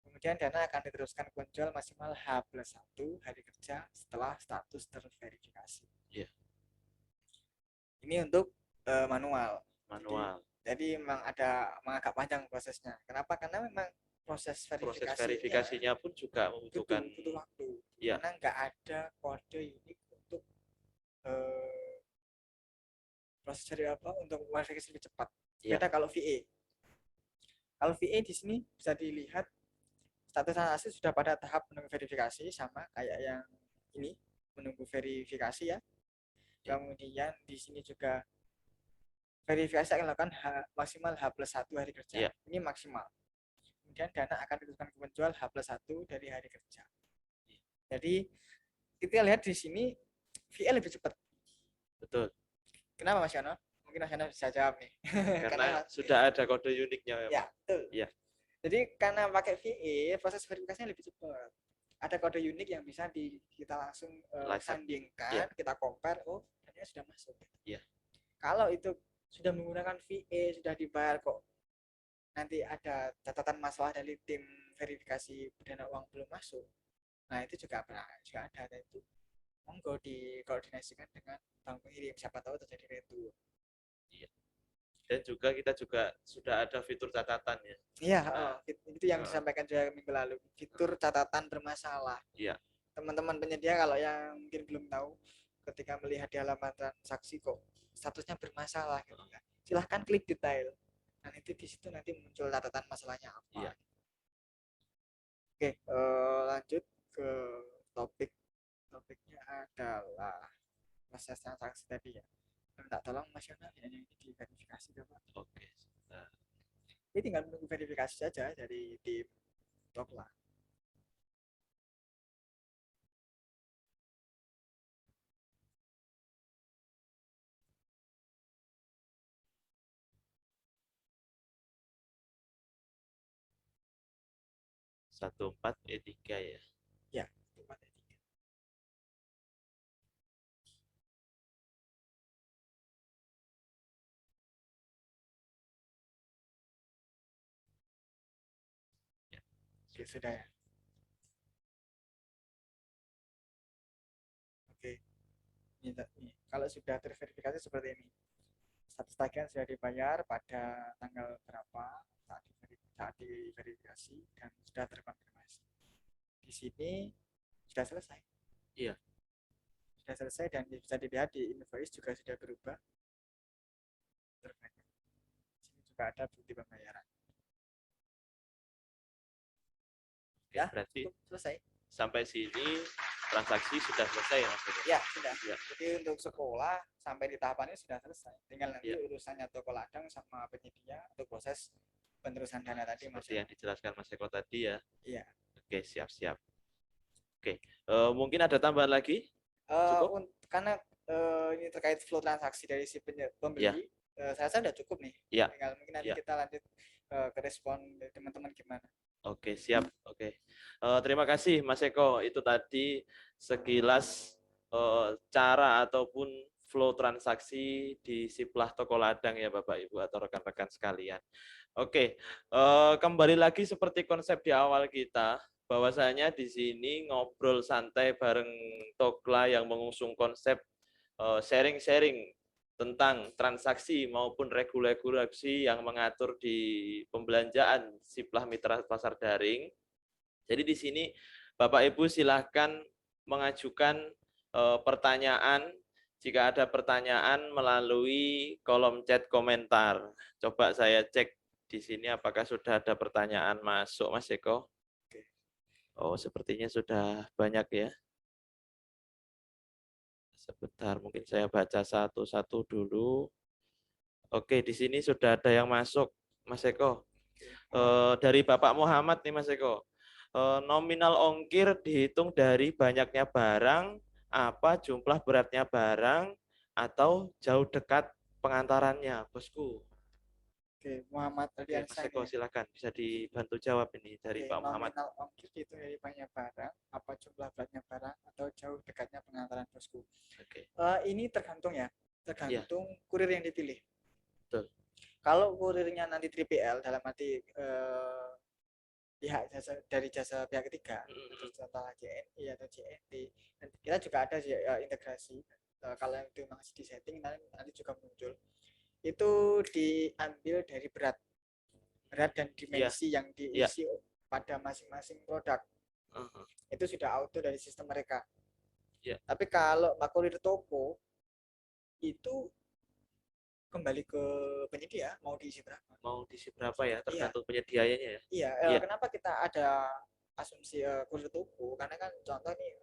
Kemudian dana akan diteruskan ke penjual maksimal H+1 hari kerja setelah status terverifikasi. Iya. Ini untuk manual. Manual. Jadi memang agak panjang prosesnya. Kenapa? Karena memang proses verifikasinya pun juga membutuhkan butuh waktu. Ya. Karena nggak ada kode unik untuk proses untuk verifikasi lebih cepat. Beda kalau VE. Kalau VE di sini bisa dilihat status transaksi sudah pada tahap menunggu verifikasi, sama kayak yang ini menunggu verifikasi ya. Kemudian di sini juga verifikasi akan dilakukan maksimal H+1 hari kerja. Ini maksimal. Kemudian dana akan diteruskan ke penjual H+1 dari hari kerja. Jadi kita lihat di sini VE lebih cepat. Betul. Kenapa Mas Yono? Mungkin Mas Yono bisa jawab nih. Karena sudah ada kode uniknya ya. Betul. Ya. Jadi karena pakai VE, proses verifikasinya lebih cepat. Ada kode unik yang bisa kita langsung sandingkan, kita compare, oh dananya sudah masuk. Iya. Kalau itu sudah menggunakan VE, sudah dibayar kok, nanti ada catatan masalah dari tim verifikasi dana uang belum masuk. Nah itu juga ada itu. Monggo dikoordinasikan dengan bank pengirim, siapa tahu terjadi retur. Iya. Dan kita juga sudah ada fitur catatan ya. Iya, itu yang disampaikan juga minggu lalu. Fitur catatan bermasalah. Iya. Teman-teman penyedia kalau yang mungkin belum tahu, ketika melihat di halaman transaksi kok statusnya bermasalah gitu kan, silahkan klik detail. Dan itu di situ nanti muncul catatan masalahnya apa. Iya. Oke, lanjut ke topiknya adalah proses transaksi tadi ya. Minta tolong Mas Yono yang ini diverifikasi coba. Oke. Ini tinggal menunggu verifikasi saja dari tim Tokla. Satu 14E3 ya. Ya, 14E3. Oke, sudah ya. Oke. Ini, kalau sudah terverifikasi seperti ini. Status tagihan sudah dibayar pada tanggal berapa saat diverifikasi dan sudah terkonfirmasi. Di sini sudah selesai. Iya. Sudah selesai dan bisa dilihat di invoice juga sudah berubah. Terbanyak. Di sini juga ada bukti pembayaran. Oke, Ya, berarti cukup, selesai. sampai sini transaksi sudah selesai ya Mas Eko? Ya, sudah. Ya. Jadi untuk sekolah sampai di tahapan ini sudah selesai. Tinggal nanti Ya. urusannya toko ladang sama penyedia untuk proses penerusan dana tadi Mas. Seperti yang dijelaskan Mas Eko tadi ya. Iya. Oke, siap-siap. Oke, mungkin ada tambahan lagi? Cukup? Karena ini terkait flow transaksi dari si pembeli, Ya. saya rasa sudah cukup nih. Ya. Tinggal mungkin nanti Ya. kita lanjut ke respon dari teman-teman gimana. Oke, siap. Oke. Terima kasih Mas Eko. Itu tadi sekilas cara ataupun flow transaksi di Siplah Toko Ladang ya Bapak Ibu atau rekan-rekan sekalian. Oke, kembali lagi seperti konsep di awal kita, bahwasanya di sini ngobrol santai bareng Tokla yang mengusung konsep sharing-sharing tentang transaksi maupun regulasi yang mengatur di pembelanjaan Siplah Mitra Pasar Daring. Jadi di sini Bapak Ibu silahkan mengajukan pertanyaan jika ada pertanyaan melalui kolom chat komentar. Coba saya cek di sini apakah sudah ada pertanyaan masuk Mas Eko. Oh, sepertinya sudah banyak ya. Sebentar, mungkin saya baca satu-satu dulu. Oke, di sini sudah ada yang masuk, Mas Eko. Dari Bapak Muhammad nih, Mas Eko. Nominal ongkir dihitung dari banyaknya barang, apa jumlah beratnya barang, atau jauh dekat pengantarannya, Bosku. Oke, Muhammad Oke, Mas Eko, silakan bisa dibantu jawab ini dari Pak Muhammad. Nominal ongkir dihitung dari banyak barang, apa jumlah beratnya barang, atau jauh dekatnya pengantaran bosku. Oke. Ini tergantung ya, tergantung kurir yang dipilih. Betul. Kalau kurirnya nanti 3PL dalam arti pihak jasa dari jasa pihak ketiga, contoh JNI atau JNT, kita juga ada integrasi. Kalau itu masih di setting nanti juga muncul. Itu diambil dari berat dan dimensi yang diisi pada masing-masing produk. Itu sudah auto dari sistem mereka. Tapi kalau kurir toko itu kembali ke penyedia mau diisi berapa? Mau diisi berapa ya? Tergantung penyedianya ya. Iya. Kenapa kita ada asumsi kurir toko? Karena kan contoh nih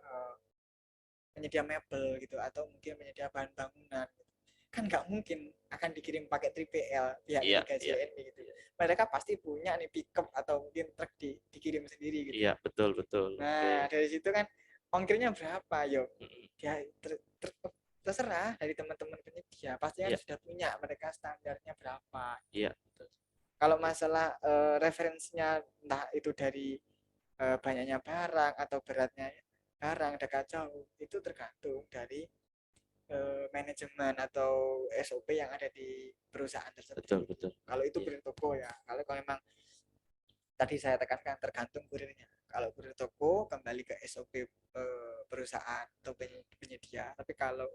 penyedia mebel gitu atau mungkin penyedia bahan bangunan gitu. Kan nggak mungkin akan dikirim pakai 3PL pihak JNI gitu. Mereka pasti punya nih pickup atau mungkin truk dikirim sendiri gitu. Iya, betul. Nah, dari situ kan ongkirnya berapa? Yo. Ya terserah dari teman-teman penyedia. Pasti kan sudah punya mereka standarnya berapa. Iya. Kalau masalah referensinya entah itu dari banyaknya barang atau beratnya barang dekat jauh, itu tergantung dari manajemen atau SOP yang ada di perusahaan tersebut. Betul. Kalau itu kurir toko ya. Kalau memang tadi saya tekankan tergantung kurirnya. Kalau kurir toko kembali ke SOP perusahaan atau penyedia. Tapi kalau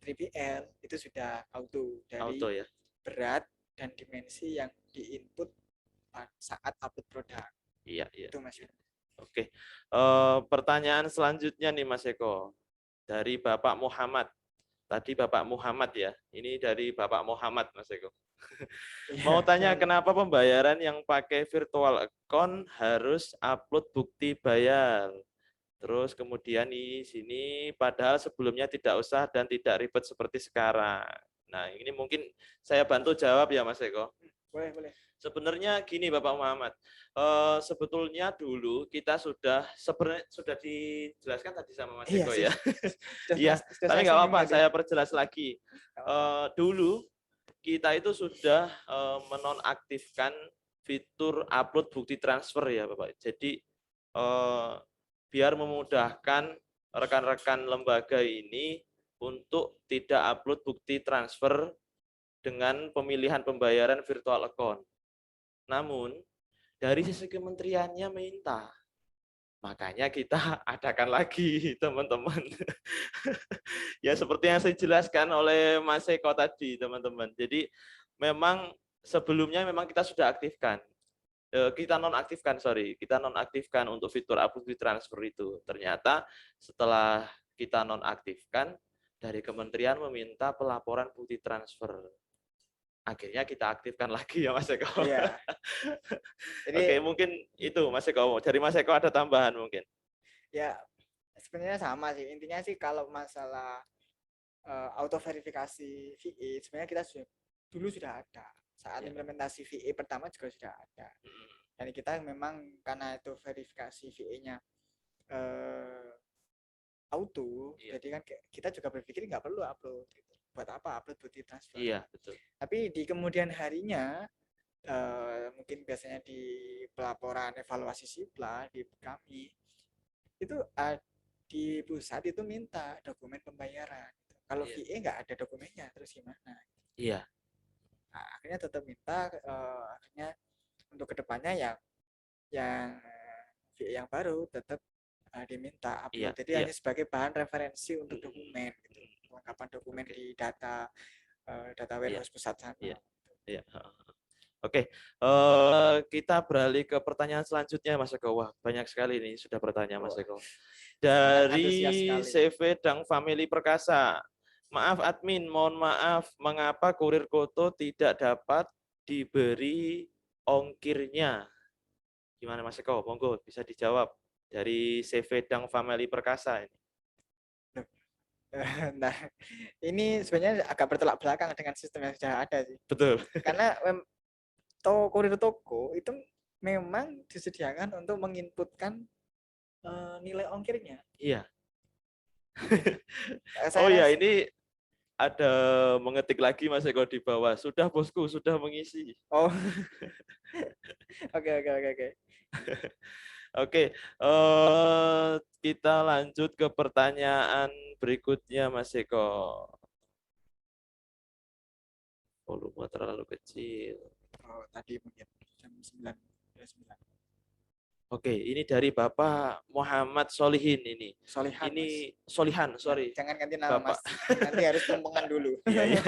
3PL itu sudah auto dari berat dan dimensi yang diinput saat upload produk. Iya. Itu Mas. Oke. Pertanyaan selanjutnya nih Mas Eko. Dari Bapak Muhammad. Tadi Bapak Muhammad ya. Ini dari Bapak Muhammad Mas Eko. Mau tanya kenapa pembayaran yang pakai virtual account harus upload bukti bayar. Terus kemudian di sini padahal sebelumnya tidak usah dan tidak ribet seperti sekarang. Nah, ini mungkin saya bantu jawab ya Mas Eko. Boleh. Sebenarnya gini Bapak Muhammad, sebetulnya dulu kita sudah dijelaskan tadi sama Mas Eko ya. Iya, tapi nggak apa-apa, saya perjelas lagi. Dulu kita itu sudah menonaktifkan fitur upload bukti transfer ya Bapak. Jadi biar memudahkan rekan-rekan lembaga ini untuk tidak upload bukti transfer dengan pemilihan pembayaran virtual account. Namun, dari sisi kementeriannya minta. Makanya kita adakan lagi, teman-teman. Ya, seperti yang saya jelaskan oleh Mas Eko tadi, teman-teman. Jadi, memang sebelumnya memang kita sudah aktifkan. kita nonaktifkan untuk fitur upload bukti transfer itu. Ternyata setelah kita nonaktifkan, dari kementerian meminta pelaporan bukti transfer. Akhirnya kita aktifkan lagi ya Mas Eko. Iya. Jadi Oke, mungkin itu Mas Eko. Dari Mas Eko ada tambahan mungkin. ya sebenarnya sama sih. Intinya sih kalau masalah auto verifikasi VE sebenarnya kita dulu sudah ada. Saat implementasi VE pertama juga sudah ada. Dan kita memang karena itu verifikasi VE-nya auto, jadi kan kita juga berpikir nggak perlu upload gitu. Buat apa upload bukti transfer? Iya, betul. Tapi di kemudian harinya mungkin biasanya di pelaporan evaluasi SIPLA di kami itu di pusat itu minta dokumen pembayaran. Kalau VE nggak ada dokumennya terus gimana? Iya. Nah, akhirnya tetap minta akhirnya untuk kedepannya yang VE yang baru tetap diminta upload. Jadi hanya sebagai bahan referensi untuk dokumen, gitu. Kelengkapan dokumen di data warehouse pusat sana. Iya. Oke, kita beralih ke pertanyaan selanjutnya Mas Eko. Wah, banyak sekali ini sudah bertanya Mas Eko. Dari CV Dang Family Perkasa. Maaf admin, mohon maaf, mengapa kurir Koto tidak dapat diberi ongkirnya? Gimana Mas Eko? Monggo bisa dijawab dari CV Dang Family Perkasa ini. Nah, ini sebenarnya agak bertolak belakang dengan sistem yang sudah ada sih. Betul. Karena kurir toko itu memang disediakan untuk menginputkan nilai ongkirnya. Iya. Oh ya, ini ada mengetik lagi Mas Eko di bawah. Sudah bosku, sudah mengisi. Oh. Oke. Oke, kita lanjut ke pertanyaan berikutnya Mas Eko. Volume terlalu kecil. Oh, tadi mungkin jam 9. Oke, ini dari Bapak Muhammad Solihin ini. Solihan. Ini mas. Solihan, sorry. Jangan ganti nama Bapak. Mas. Nanti harus tumpengan dulu. Iya.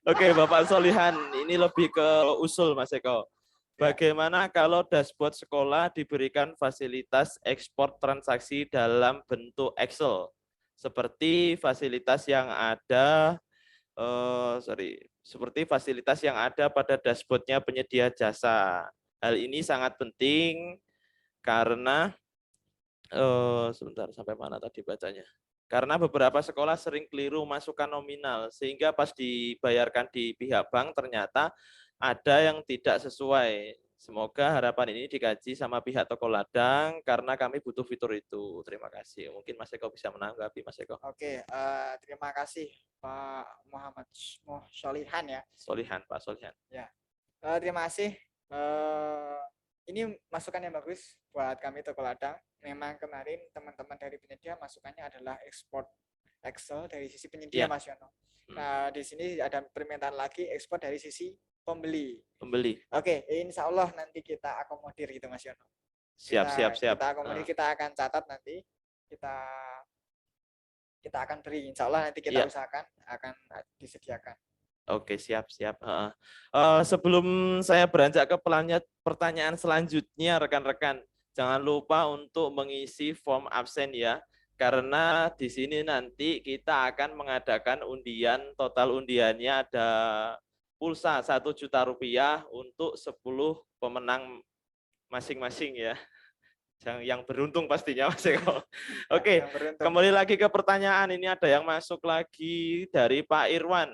Oke, Bapak Solihan, ini lebih ke usul Mas Eko. Bagaimana kalau dashboard sekolah diberikan fasilitas ekspor transaksi dalam bentuk Excel, seperti fasilitas yang ada seperti fasilitas yang ada pada dashboardnya penyedia jasa. Hal ini sangat penting karena sebentar sampai mana tadi bacanya. Karena beberapa sekolah sering keliru masukkan nominal sehingga pas dibayarkan di pihak bank ternyata ada yang tidak sesuai. Semoga harapan ini dikaji sama pihak toko ladang karena kami butuh fitur itu. Terima kasih. Mungkin Mas Eko bisa menanggapi Mas Eko. Oke, terima kasih Pak Muhammad Solihan ya. Pak Solihan. Ya, terima kasih. Ini masukan yang bagus buat kami toko ladang. Memang kemarin teman-teman dari penyedia masukannya adalah ekspor Excel dari sisi penyedia Mas Yono. Nah, di sini ada permintaan lagi ekspor dari sisi pembeli. Oke, insya Allah nanti kita akomodir gitu Mas Yono. Siap. Kita akomodir, kita akan catat nanti, kita akan beri. Insya Allah nanti kita usahakan akan disediakan. Oke, siap. Sebelum saya beranjak ke pertanyaan selanjutnya, rekan-rekan, jangan lupa untuk mengisi form absen ya. Karena di sini nanti kita akan mengadakan undian, total undiannya ada pulsa 1 juta rupiah untuk 10 pemenang masing-masing ya. Yang beruntung pastinya Mas Eko. Oke, kembali lagi ke pertanyaan. Ini ada yang masuk lagi dari Pak Irwan.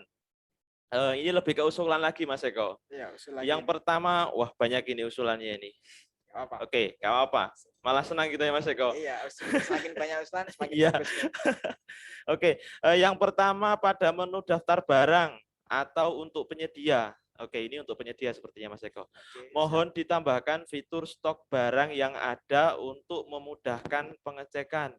Ini lebih ke usulan lagi Mas Eko. Ya, yang pertama, wah banyak ini usulannya ini. Oke, nggak apa-apa. Malah senang kita ya Mas Eko. Iya, semakin banyak usulan semakin bagus. Oke, yang pertama pada menu daftar barang atau untuk penyedia. Oke, ini untuk penyedia sepertinya Mas Eko. Mohon ditambahkan fitur stok barang yang ada untuk memudahkan pengecekan.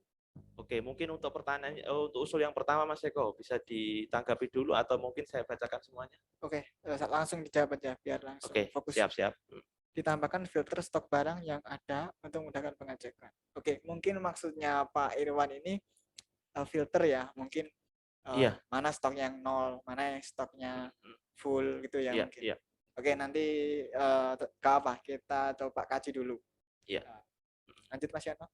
Oke, mungkin untuk pertanyaan untuk usul yang pertama Mas Eko bisa ditanggapi dulu atau mungkin saya bacakan semuanya. Oke, langsung dijawab aja biar langsung fokus. Siap. Ditambahkan filter stok barang yang ada untuk memudahkan pengecekan. Oke, mungkin maksudnya Pak Irwan ini filter ya, mungkin mana stok yang 0, mana yang stoknya full gitu ya mungkin. Iya. Oke, nanti ke apa? Kita coba kaji dulu. Iya. Lanjut Mas Yano.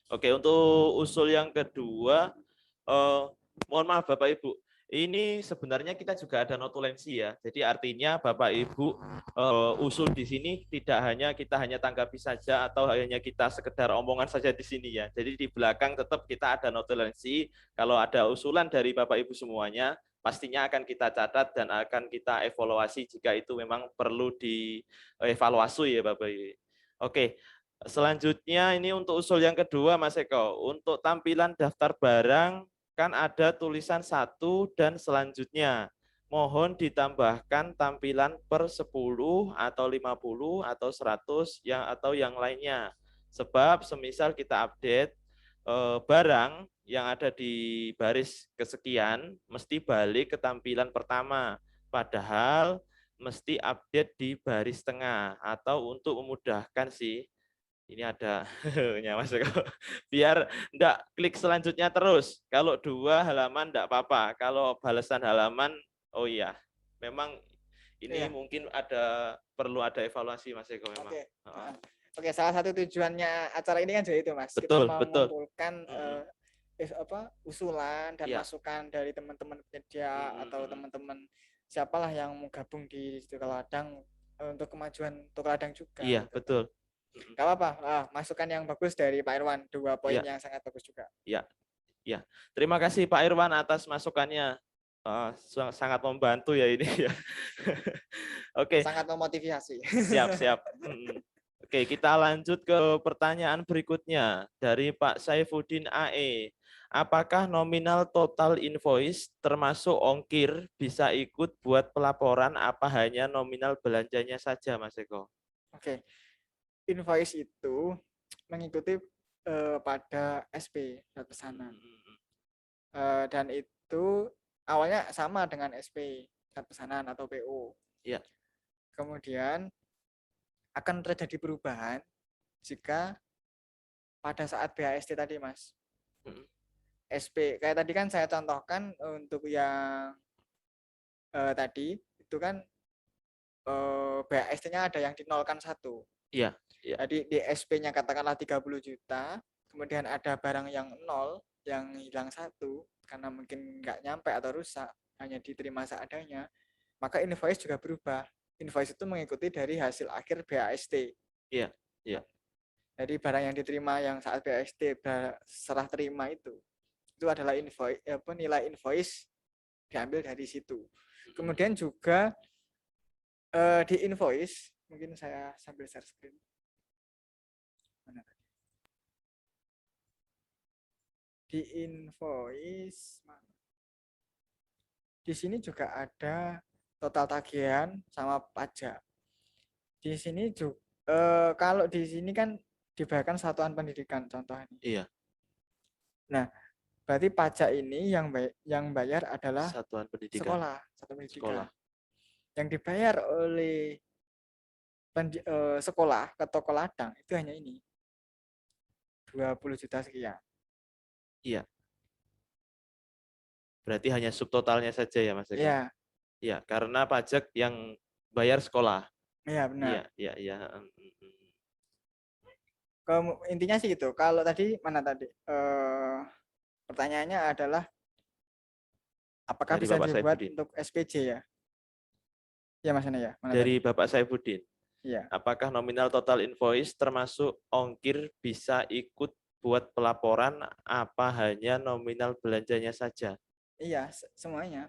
Oke, untuk usul yang kedua, mohon maaf Bapak Ibu, ini sebenarnya kita juga ada notulensi ya. Jadi artinya Bapak Ibu usul di sini tidak hanya kita hanya tanggapi saja atau hanya kita sekedar omongan saja di sini ya. Jadi di belakang tetap kita ada notulensi. Kalau ada usulan dari Bapak Ibu semuanya, pastinya akan kita catat dan akan kita evaluasi jika itu memang perlu dievaluasi ya Bapak Ibu. Oke. Selanjutnya ini untuk usul yang kedua Mas Eko. Untuk tampilan daftar barang kan ada tulisan 1 dan selanjutnya. Mohon ditambahkan tampilan per 10 atau 50 atau 100 atau yang lainnya. Sebab semisal kita update barang yang ada di baris kesekian mesti balik ke tampilan pertama. Padahal mesti update di baris tengah atau untuk memudahkan sih. Ini ada Mas Eko. Biar enggak klik selanjutnya terus. Kalau 2 halaman enggak apa-apa. Kalau balasan halaman, oh iya. Memang ini mungkin perlu ada evaluasi Mas Eko memang. Oke. Oke, salah satu tujuannya acara ini kan juga itu Mas. Betul, kita mengumpulkan usulan dan masukan dari teman-teman penyedia atau teman-teman siapalah yang mau gabung di Toko Ladang untuk kemajuan Toko Ladang juga. Iya, betul. Gak apa-apa, masukan yang bagus dari Pak Irwan, 2 poin yang sangat bagus juga. Iya, ya. Terima kasih Pak Irwan atas masukannya, sangat membantu ya ini ya. Oke. Sangat memotivasi. Siap. Oke, kita lanjut ke pertanyaan berikutnya dari Pak Saifuddin AE. Apakah nominal total invoice termasuk ongkir bisa ikut buat pelaporan apa hanya nominal belanjanya saja Mas Eko? Oke. Invoice itu mengikuti pada SP, surat pesanan. Dan itu awalnya sama dengan SP, surat pesanan atau PO. Iya. Kemudian akan terjadi perubahan jika pada saat BAST tadi, Mas. SP, kayak tadi kan saya contohkan untuk yang tadi, itu kan BAST-nya ada yang dinolkan 1. Iya. Jadi di SP-nya katakanlah 30 juta, kemudian ada barang yang 0, yang hilang 1, karena mungkin nggak nyampe atau rusak, hanya diterima seadanya, maka invoice juga berubah. Invoice itu mengikuti dari hasil akhir BAST. Iya. Jadi barang yang diterima yang saat BAST serah terima itu adalah invoice, nilai invoice diambil dari situ. Kemudian juga di invoice, mungkin saya sambil share screen. Di invoice di sini juga ada total tagihan sama pajak. Di sini juga kalau di sini kan dibayarkan satuan pendidikan contohnya. Iya. Nah, berarti pajak ini yang bayar adalah satuan pendidikan. satuan pendidikan. Sekolah. Yang dibayar oleh sekolah ke Toko Ladang itu hanya ini. 20 juta sekian. Iya. Berarti hanya subtotalnya saja ya Mas Eko? Iya. Iya, karena pajak yang bayar sekolah. Iya, benar. Iya. Intinya sih itu. Kalau tadi mana tadi? Pertanyaannya adalah apakah dari bisa Bapak dibuat Saifuddin. untuk SPJ ya? Ya Mas Ana ya. Dari Bapak Saifuddin. Iya. Apakah nominal total invoice termasuk ongkir bisa ikut buat pelaporan apa hanya nominal belanjanya saja? Iya, semuanya.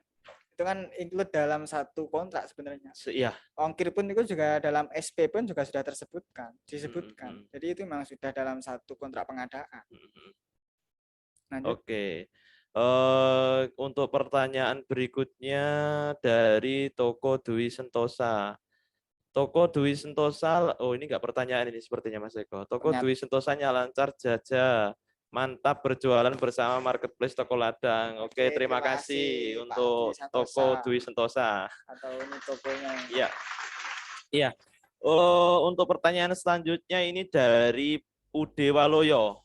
Itu kan include dalam satu kontrak sebenarnya. Iya. Ongkir pun itu juga dalam SP pun juga sudah disebutkan. Jadi itu memang sudah dalam satu kontrak pengadaan. Oke. Untuk pertanyaan berikutnya dari Toko Dwi Sentosa. Toko Dwi Sentosa, ini enggak pertanyaan ini sepertinya Mas Eko. Toko Dwi Sentosanya lancar jajah. Mantap berjualan bersama Marketplace Toko Ladang. Oke, terima kasih untuk Toko Dwi Sentosa. Atau ini tokonya. Iya. Untuk pertanyaan selanjutnya ini dari Ude Waloyo.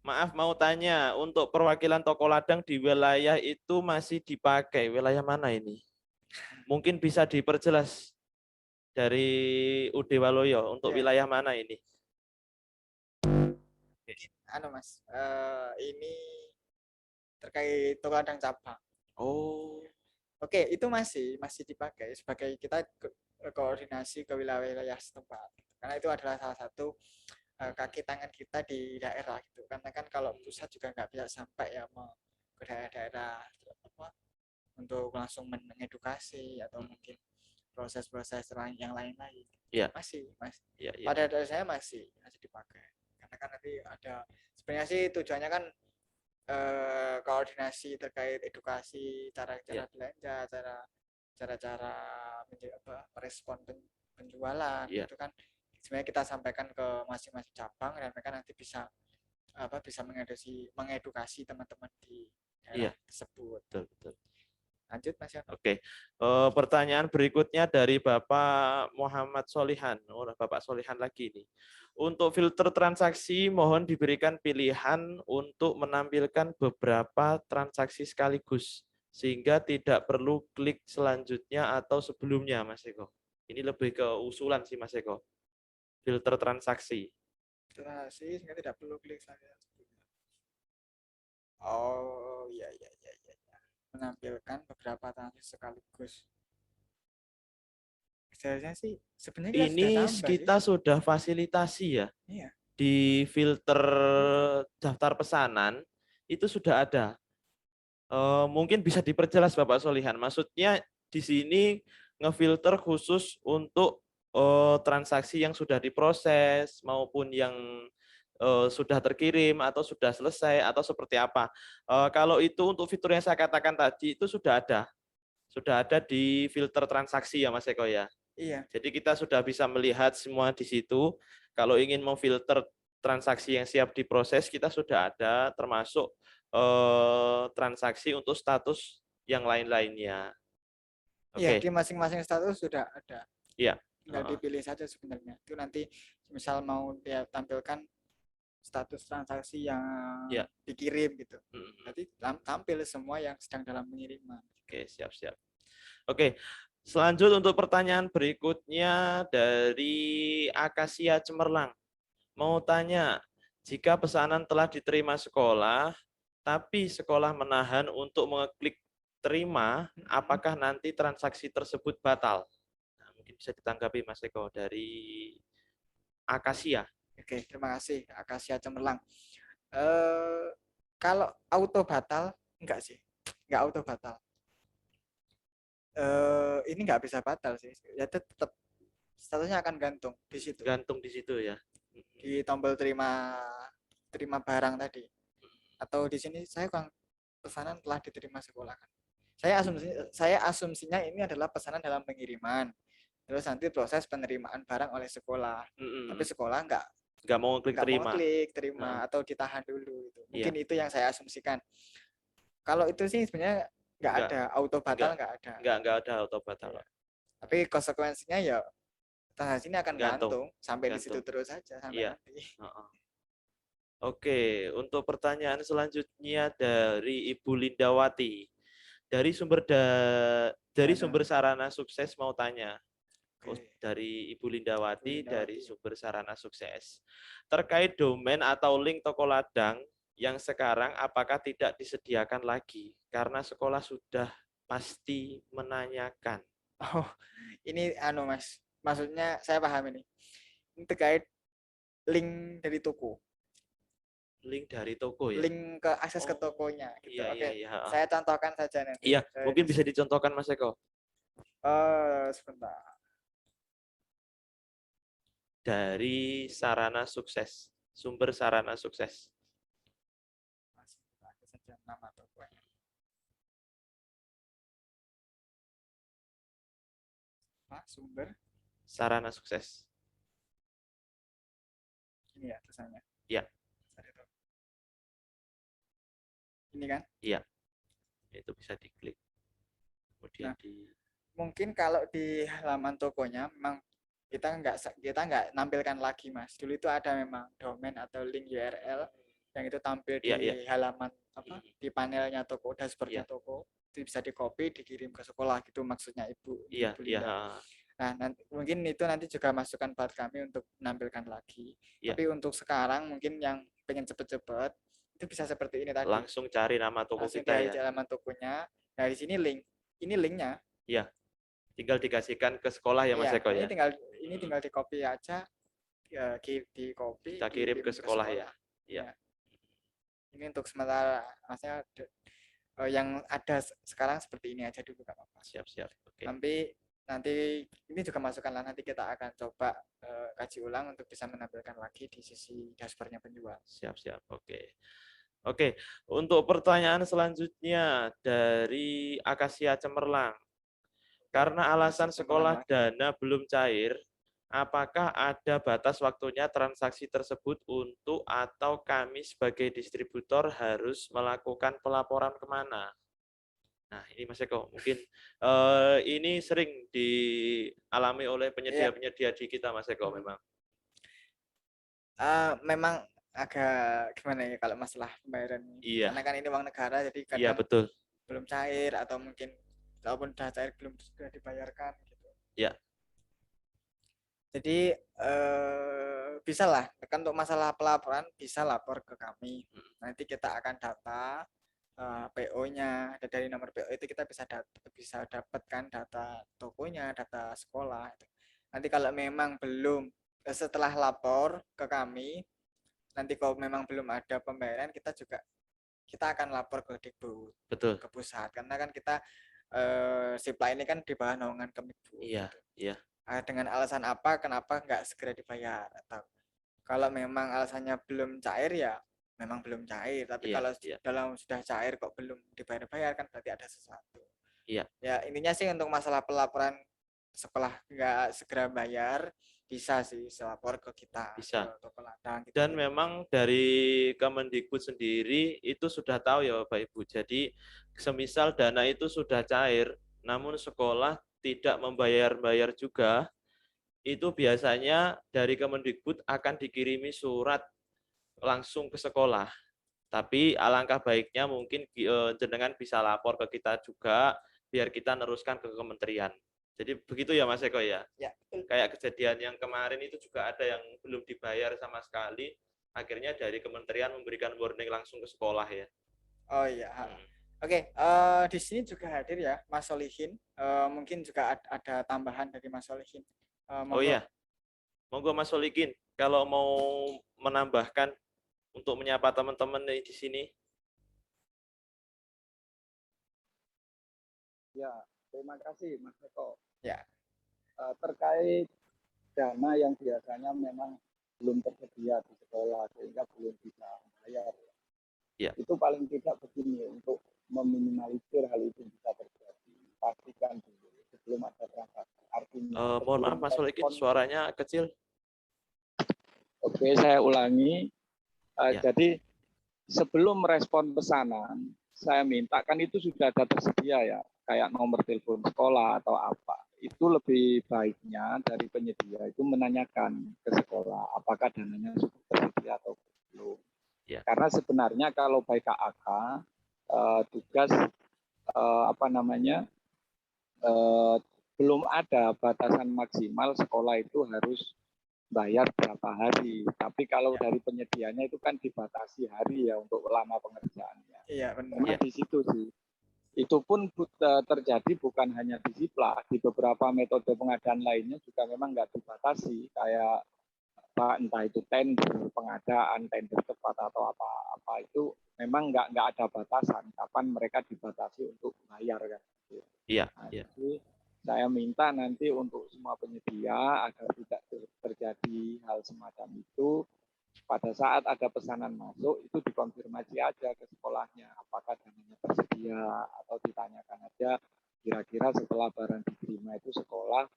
Maaf mau tanya, untuk perwakilan Toko Ladang di wilayah itu masih dipakai. Wilayah mana ini? Mungkin bisa diperjelas. dari UD Waluyo untuk Ya. wilayah mana ini? Anu Mas, ini terkait toko ladang cabang. Oh, Oke, itu masih dipakai sebagai kita koordinasi ke wilayah-wilayah setempat. Karena itu adalah salah satu kaki tangan kita di daerah gitu. Karena kan kalau pusat juga nggak bisa sampai ya ke daerah-daerah apa untuk langsung mengedukasi atau mungkin proses-proses yang lain-lain. Iya. Masih. iya, iya. Pada dari saya masih dipakai. Karena kan nanti ada sebenarnya sih tujuannya kan koordinasi terkait edukasi, cara-cara Iya. belanja, cara-cara merespon penjualan Iya. itu kan sebenarnya kita sampaikan ke masing-masing cabang dan mereka nanti bisa mengedukasi teman-teman di Iya. daerah tersebut. Betul. Lanjut Mas Yono. Oke, pertanyaan berikutnya dari Bapak Muhammad Solihan. Bapak Solihan lagi nih. Untuk filter transaksi, mohon diberikan pilihan untuk menampilkan beberapa transaksi sekaligus, sehingga tidak perlu klik selanjutnya atau sebelumnya, Mas Eko. Ini lebih ke usulan sih, Mas Eko. Filter transaksi. Transaksi sehingga tidak perlu klik selanjutnya. Oh, iya. Menampilkan beberapa transaksi sekaligus. Sebenarnya sih sebenarnya Ini sudah kita sudah fasilitasi ya. Iya. Di filter daftar pesanan itu sudah ada. Mungkin bisa diperjelas Bapak Solihan. Maksudnya di sini ngefilter khusus untuk transaksi yang sudah diproses maupun yang sudah terkirim atau sudah selesai atau seperti apa. Kalau itu untuk fitur yang saya katakan tadi itu sudah ada di filter transaksi ya Mas Eko ya. Iya. Jadi kita sudah bisa melihat semua di situ. Kalau ingin memfilter transaksi yang siap diproses, kita sudah ada termasuk transaksi untuk status yang lain-lainnya. Iya, Oke. di masing-masing status sudah ada. Iya. Tinggal dipilih saja sebenarnya. Itu nanti misal mau dia tampilkan status transaksi yang Iya. dikirim gitu. Mm-mm. Nanti tampil semua yang sedang dalam pengiriman. Oke, siap. Oke, selanjut untuk pertanyaan berikutnya dari Akasia Cemerlang. Mau tanya, jika pesanan telah diterima sekolah, tapi sekolah menahan untuk mengeklik terima, apakah nanti transaksi tersebut batal? Nah, mungkin bisa ditanggapi Mas Eko dari Akasia. Oke, terima kasih Akasia Cemerlang. Kalau auto batal, enggak sih. Enggak auto batal. Ini nggak bisa batal sih. Ya tetap statusnya akan gantung di situ. Gantung di situ ya. Di tombol terima barang tadi. Atau di sini saya pesanan telah diterima sekolah kan. Saya asumsinya ini adalah pesanan dalam pengiriman. Terus nanti proses penerimaan barang oleh sekolah. Tapi sekolah nggak mau klik terima atau ditahan dulu gitu. Mungkin itu yang saya asumsikan. Kalau itu sih sebenarnya nggak ada auto batal, nggak ada auto batal. Ya. Tapi konsekuensinya ya transaksi ini akan gantung sampai di situ terus saja sampai nanti. Oke, untuk pertanyaan selanjutnya dari Ibu Lindawati. Dari sumber sarana sukses mau tanya. Dari Ibu Lindawati dari sumber sarana sukses. Terkait domain atau link toko ladang yang sekarang apakah tidak disediakan lagi karena sekolah sudah pasti menanyakan. Oh, ini Mas. Maksudnya saya paham ini. Ini terkait link dari toko. Link dari toko ya. Link ke akses ke tokonya gitu. Iya, Oke. iya. Saya contohkan saja nanti. Iya, mungkin bisa dicontohkan Mas Eko. Sebentar. Dari sarana sukses, sumber sarana sukses. Nama tokonya. Sumber sarana sukses. Ini ya tulisannya. Iya. Ini kan? Iya. Itu bisa diklik. Kemudian mungkin kalau di halaman tokonya memang kita nggak nampilkan lagi Mas. Dulu itu ada memang domain atau link URL yang itu tampil di halaman di panelnya toko, dashboardnya toko. Itu bisa di copy dikirim ke sekolah gitu maksudnya Ibu. Iya. Nah, mungkin itu nanti juga masukan buat kami untuk menampilkan lagi. Ya. Tapi untuk sekarang mungkin yang pengen cepet-cepet itu bisa seperti ini tadi. Langsung cari nama toko Langsung kita dari ya. halaman tokonya. Dari sini ini linknya. Iya. Tinggal dikasihkan ke sekolah ya Mas Iya, Eko ya. ini tinggal di copy aja, di copy, Kita kirim ke sekolah ya. Iya. Ya. Ini untuk sementara, maksudnya yang ada sekarang seperti ini aja dulu nggak apa-apa. Siap. Oke. Nanti ini juga masukan lah, nanti kita akan coba kaji ulang untuk bisa menampilkan lagi di sisi dashboardnya penjual. Siap. Oke, untuk pertanyaan selanjutnya dari Akasia Cemerlang. Karena alasan sekolah dana belum cair, apakah ada batas waktunya transaksi tersebut untuk atau kami sebagai distributor harus melakukan pelaporan kemana? Nah, ini Mas Eko, mungkin ini sering dialami oleh penyedia-penyedia di kita, Mas Eko, memang. Memang agak gimana ya kalau masalah pembayaran ini. Iya. Karena kan ini uang negara, jadi Iya, kadang betul. belum cair atau mungkin walaupun sudah cair belum sudah dibayarkan gitu. Iya. Jadi bisa lah, kan untuk masalah pelaporan bisa lapor ke kami. Nanti kita akan data PO-nya, dari nomor PO itu kita bisa dapatkan data tokonya, data sekolah. Nanti kalau memang belum, setelah lapor ke kami, nanti kalau memang belum ada pembayaran, kita akan lapor ke Dikbud, Betul. ke pusat, karena kan kita Sipla ini kan di bawah naungan Kemdikbud. Iya. Dengan alasan apa, kenapa nggak segera dibayar? Atau kalau memang alasannya belum cair ya memang belum cair, tapi kalau dalam sudah cair kok belum dibayar-bayar kan berarti ada sesuatu. Iya. Ya intinya sih untuk masalah pelaporan sekolah nggak segera bayar bisa sih lapor ke kita, bisa. ke toko ladang. Gitu. Dan memang dari Kemendikbud sendiri itu sudah tahu ya Bapak Ibu. Jadi semisal dana itu sudah cair, namun sekolah tidak membayar juga, itu biasanya dari Kemendikbud akan dikirimi surat langsung ke sekolah. Tapi alangkah baiknya mungkin jenengan bisa lapor ke kita juga, biar kita neruskan ke kementerian. Jadi begitu ya Mas Eko ya? Ya, betul. Kayak kejadian yang kemarin itu juga ada yang belum dibayar sama sekali, akhirnya dari kementerian memberikan warning langsung ke sekolah ya. Oh iya. Oke, di sini juga hadir ya Mas Solihin. Mungkin juga ada tambahan dari Mas Solihin. Oh iya, monggo Mas Solihin, kalau mau menambahkan untuk menyapa teman-teman di sini. Ya, terima kasih Mas Eko. Ya. Terkait dana yang biasanya memang belum tersedia di sekolah sehingga belum bisa bayar. Ya. Itu paling tidak begini, untuk meminimalisir hal itu bisa terjadi, pastikan dulu sebelum ada transaksi. Artinya mohon maaf Mas Solihin, suaranya kecil. Oke, saya ulangi. Jadi sebelum merespon pesanan, saya minta, kan itu sudah ada tersedia ya, kayak nomor telepon sekolah atau apa. Itu lebih baiknya dari penyedia itu menanyakan ke sekolah apakah dananya sudah tersedia atau belum. Ya. Karena sebenarnya kalau baik KAK tugas belum ada batasan maksimal sekolah itu harus bayar berapa hari. Tapi kalau dari penyedianya itu kan dibatasi hari ya untuk lama pengerjaannya. Iya benar. Karena di situ sih. Itu pun terjadi bukan hanya di Sipla, di beberapa metode pengadaan lainnya juga memang nggak dibatasi, kayak entah itu tender pengadaan, tender cepat atau apa itu memang nggak ada batasan kapan mereka dibatasi untuk bayar kan. Iya. Nah, jadi saya minta nanti untuk semua penyedia agar tidak terjadi hal semacam itu. Pada saat ada pesanan masuk, itu dikonfirmasi aja ke sekolahnya, apakah dananya tersedia, atau ditanyakan aja kira-kira setelah barang diterima itu sekolah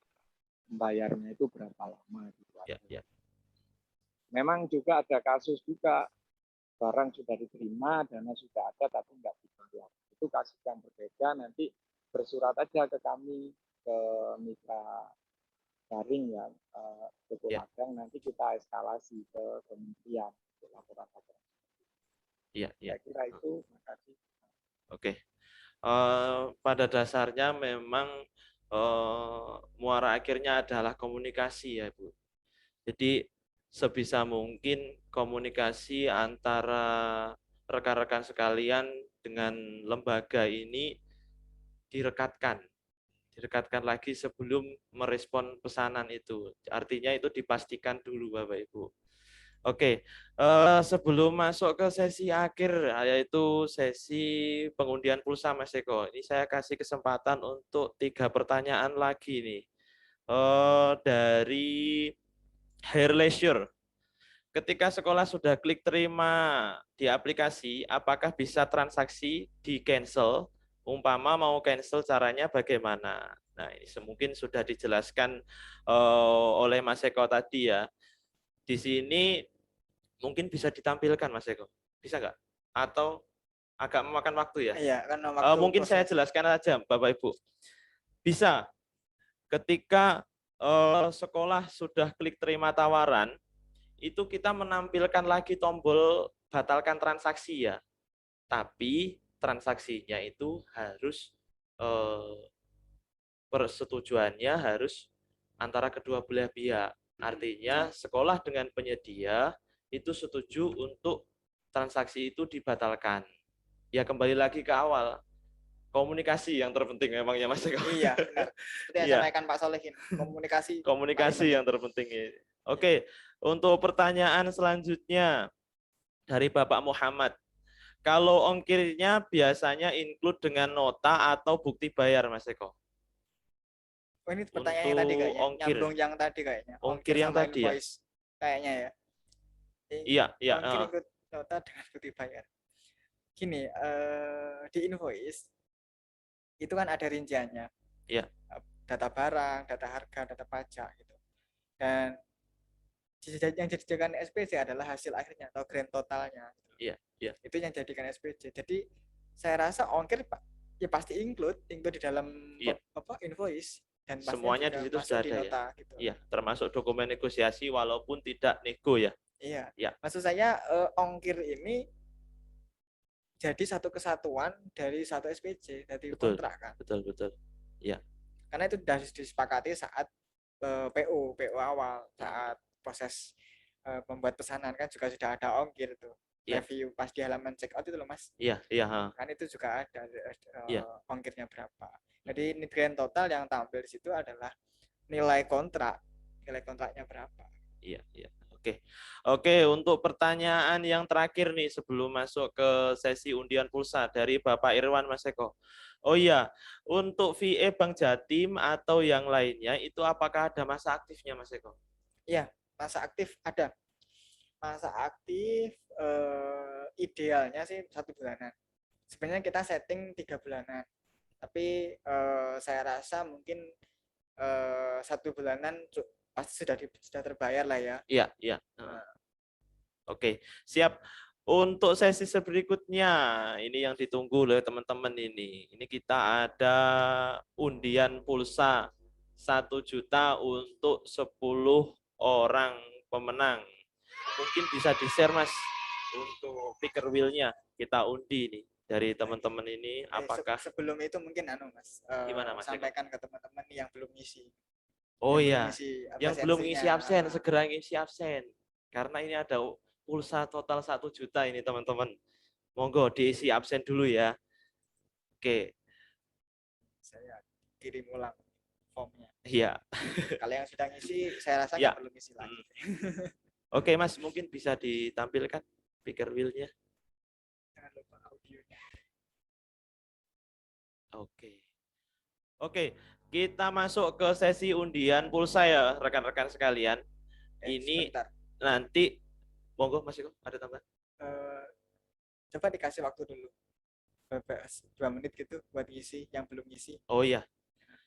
membayarnya itu berapa lama. Gitu. Ya. Memang juga ada kasus juga, barang sudah diterima, dana sudah ada, tapi nggak dibayar. Itu kasus yang berbeda, nanti bersurat aja ke kami, ke mitra daring ya, toko ladang, nanti kita eskalasi ke kementerian untuk laporan-laporan. Iya. Saya kira itu, terima kasih. Oke. Pada dasarnya memang muara akhirnya adalah komunikasi ya Bu. Jadi sebisa mungkin komunikasi antara rekan-rekan sekalian dengan lembaga ini direkatkan lagi sebelum merespon pesanan itu. Artinya itu dipastikan dulu Bapak Ibu. Oke, sebelum masuk ke sesi akhir, yaitu sesi pengundian pulsa Mas Eko, ini saya kasih kesempatan untuk 3 pertanyaan lagi nih. Dari Hair Leisure. Ketika sekolah sudah klik terima di aplikasi, apakah bisa transaksi di cancel? Umpama mau cancel caranya bagaimana? Nah, ini mungkin sudah dijelaskan oleh Mas Eko tadi ya. Di sini mungkin bisa ditampilkan Mas Eko. Bisa nggak? Atau agak memakan waktu ya? Iya, kan waktu Mungkin saya proses. jelaskan aja Bapak Ibu. Bisa. Ketika sekolah sudah klik terima tawaran, itu kita menampilkan lagi tombol batalkan transaksi ya. Tapi transaksinya itu harus persetujuannya harus antara kedua belah pihak. Artinya sekolah dengan penyedia itu setuju untuk transaksi itu dibatalkan. Ya kembali lagi ke awal, komunikasi yang terpenting memangnya Mas Eko. Iya, benar. Seperti yang Iya. disampaikan Pak Solihin, komunikasi. Komunikasi yang terpenting. Oke, untuk pertanyaan selanjutnya dari Bapak Muhammad. Kalau ongkirnya biasanya include dengan nota atau bukti bayar Mas Eko? Oh, ini pertanyaan yang tadi Untuk kayaknya, ongkir. nyambung yang tadi kayaknya. Ongkir yang sama tadi ya? invoice. Kayaknya ya. Iya, iya. Ongkir ikut nota dengan bukti bayar. Gini, di invoice itu kan ada rinciannya. Iya. Data barang, data harga, data pajak gitu. Dan yang dijadikan SPJ adalah hasil akhirnya atau grand totalnya. Iya, iya. Itu yang jadikan SPJ. Jadi saya rasa ongkir ya pasti include di dalam invoice dan semuanya di situ sudah ada nota, ya. gitu. Iya, termasuk dokumen negosiasi walaupun tidak nego ya. Iya. Ya. Maksud saya ongkir ini jadi satu kesatuan dari satu SPJ, dari kontrak kan. Betul. Ya. Karena itu sudah disepakati saat PO awal, saat proses membuat pesanan kan juga sudah ada ongkir tuh. Review pas di halaman check out itu loh Mas. Iya. Kan itu juga ada ongkirnya berapa. Jadi grand total yang tampil di situ adalah nilai kontraknya berapa. Iya. Oke, untuk pertanyaan yang terakhir nih sebelum masuk ke sesi undian pulsa dari Bapak Irwan Mas Eko. Oh iya, untuk VA Bank Jatim atau yang lainnya itu apakah ada masa aktifnya Mas Eko? Iya, masa aktif ada. Masa aktif idealnya sih 1 bulanan. Sebenarnya kita setting 3 bulanan. Tapi saya rasa mungkin 1 bulanan pasti sudah terbayar lah ya. Iya. Oke, siap. Untuk sesi berikutnya, ini yang ditunggu oleh teman-teman ini. Ini kita ada undian pulsa 1 juta untuk 10 orang pemenang. Mungkin bisa di-share Mas untuk picker wheel-nya kita undi nih dari teman-teman ini. Apakah sebelum itu mungkin Mas, gimana Mas? Sampaikan ke teman-teman yang belum ngisi. Oh iya, yang belum ngisi absen segera ngisi absen karena ini ada pulsa total 1 juta ini teman-teman. Monggo diisi absen dulu ya. Oke. Saya kirim ulang formnya. Iya. Kalau yang sudah ngisi saya rasa nggak perlu ngisi lagi. Oke Mas, mungkin bisa ditampilkan picker wheel-nya. Jangan lupa audionya. Oke, kita masuk ke sesi undian pulsa ya rekan-rekan sekalian. Ini sebentar. Nanti, monggo Mas Eko, ada tambahan? Coba dikasih waktu dulu. 2 menit gitu buat ngisi yang belum ngisi. Oh iya.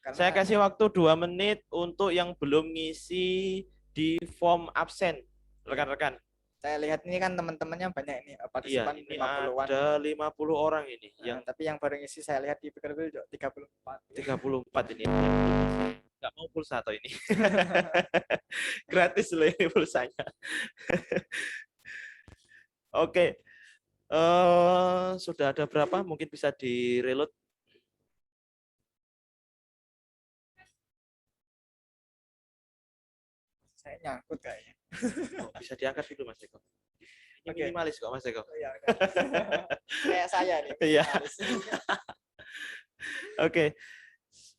Karena saya kasih waktu 2 menit untuk yang belum ngisi di form absen. Rekan-rekan. Saya lihat ini kan teman-temannya banyak ini partisipan ini 50-an. ada 50 orang ini. Tapi yang baru ngisi saya lihat di Picker Wheel 34. 34 ini. Nggak mau pulsa atau ini? Gratis loh ini pulsanya. Oke. Sudah ada berapa? Mungkin bisa di-reload. nyangkut kayaknya. Oh, bisa diangkat dulu Mas Eko. Ini Oke. minimalis kok Mas Eko. Oh, iya, oke. Kayak saya nih. Iya. minimalis. Oke.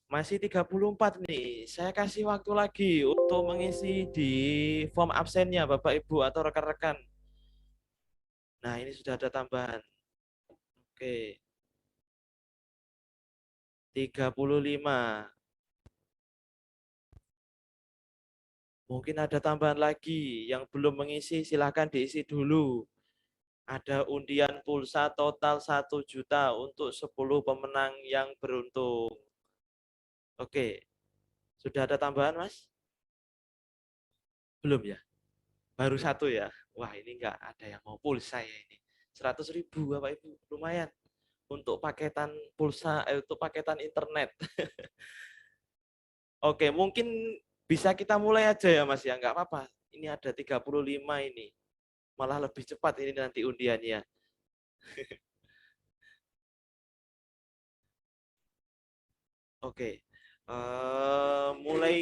Masih 34 nih. Saya kasih waktu lagi untuk mengisi di form absennya Bapak Ibu atau rekan-rekan. Nah, ini sudah ada tambahan. Oke. 35. Mungkin ada tambahan lagi yang belum mengisi, silahkan diisi dulu. Ada undian pulsa total 1 juta untuk 10 pemenang yang beruntung. Oke, sudah ada tambahan Mas? Belum ya? Baru 1 ya? Wah ini enggak ada yang mau pulsa ya ini. 100.000 Bapak Ibu, lumayan. Untuk paketan pulsa, untuk paketan internet. Oke, mungkin bisa kita mulai aja ya Mas ya, enggak apa-apa. Ini ada 35 ini. Malah lebih cepat ini nanti undiannya. Oke, mulai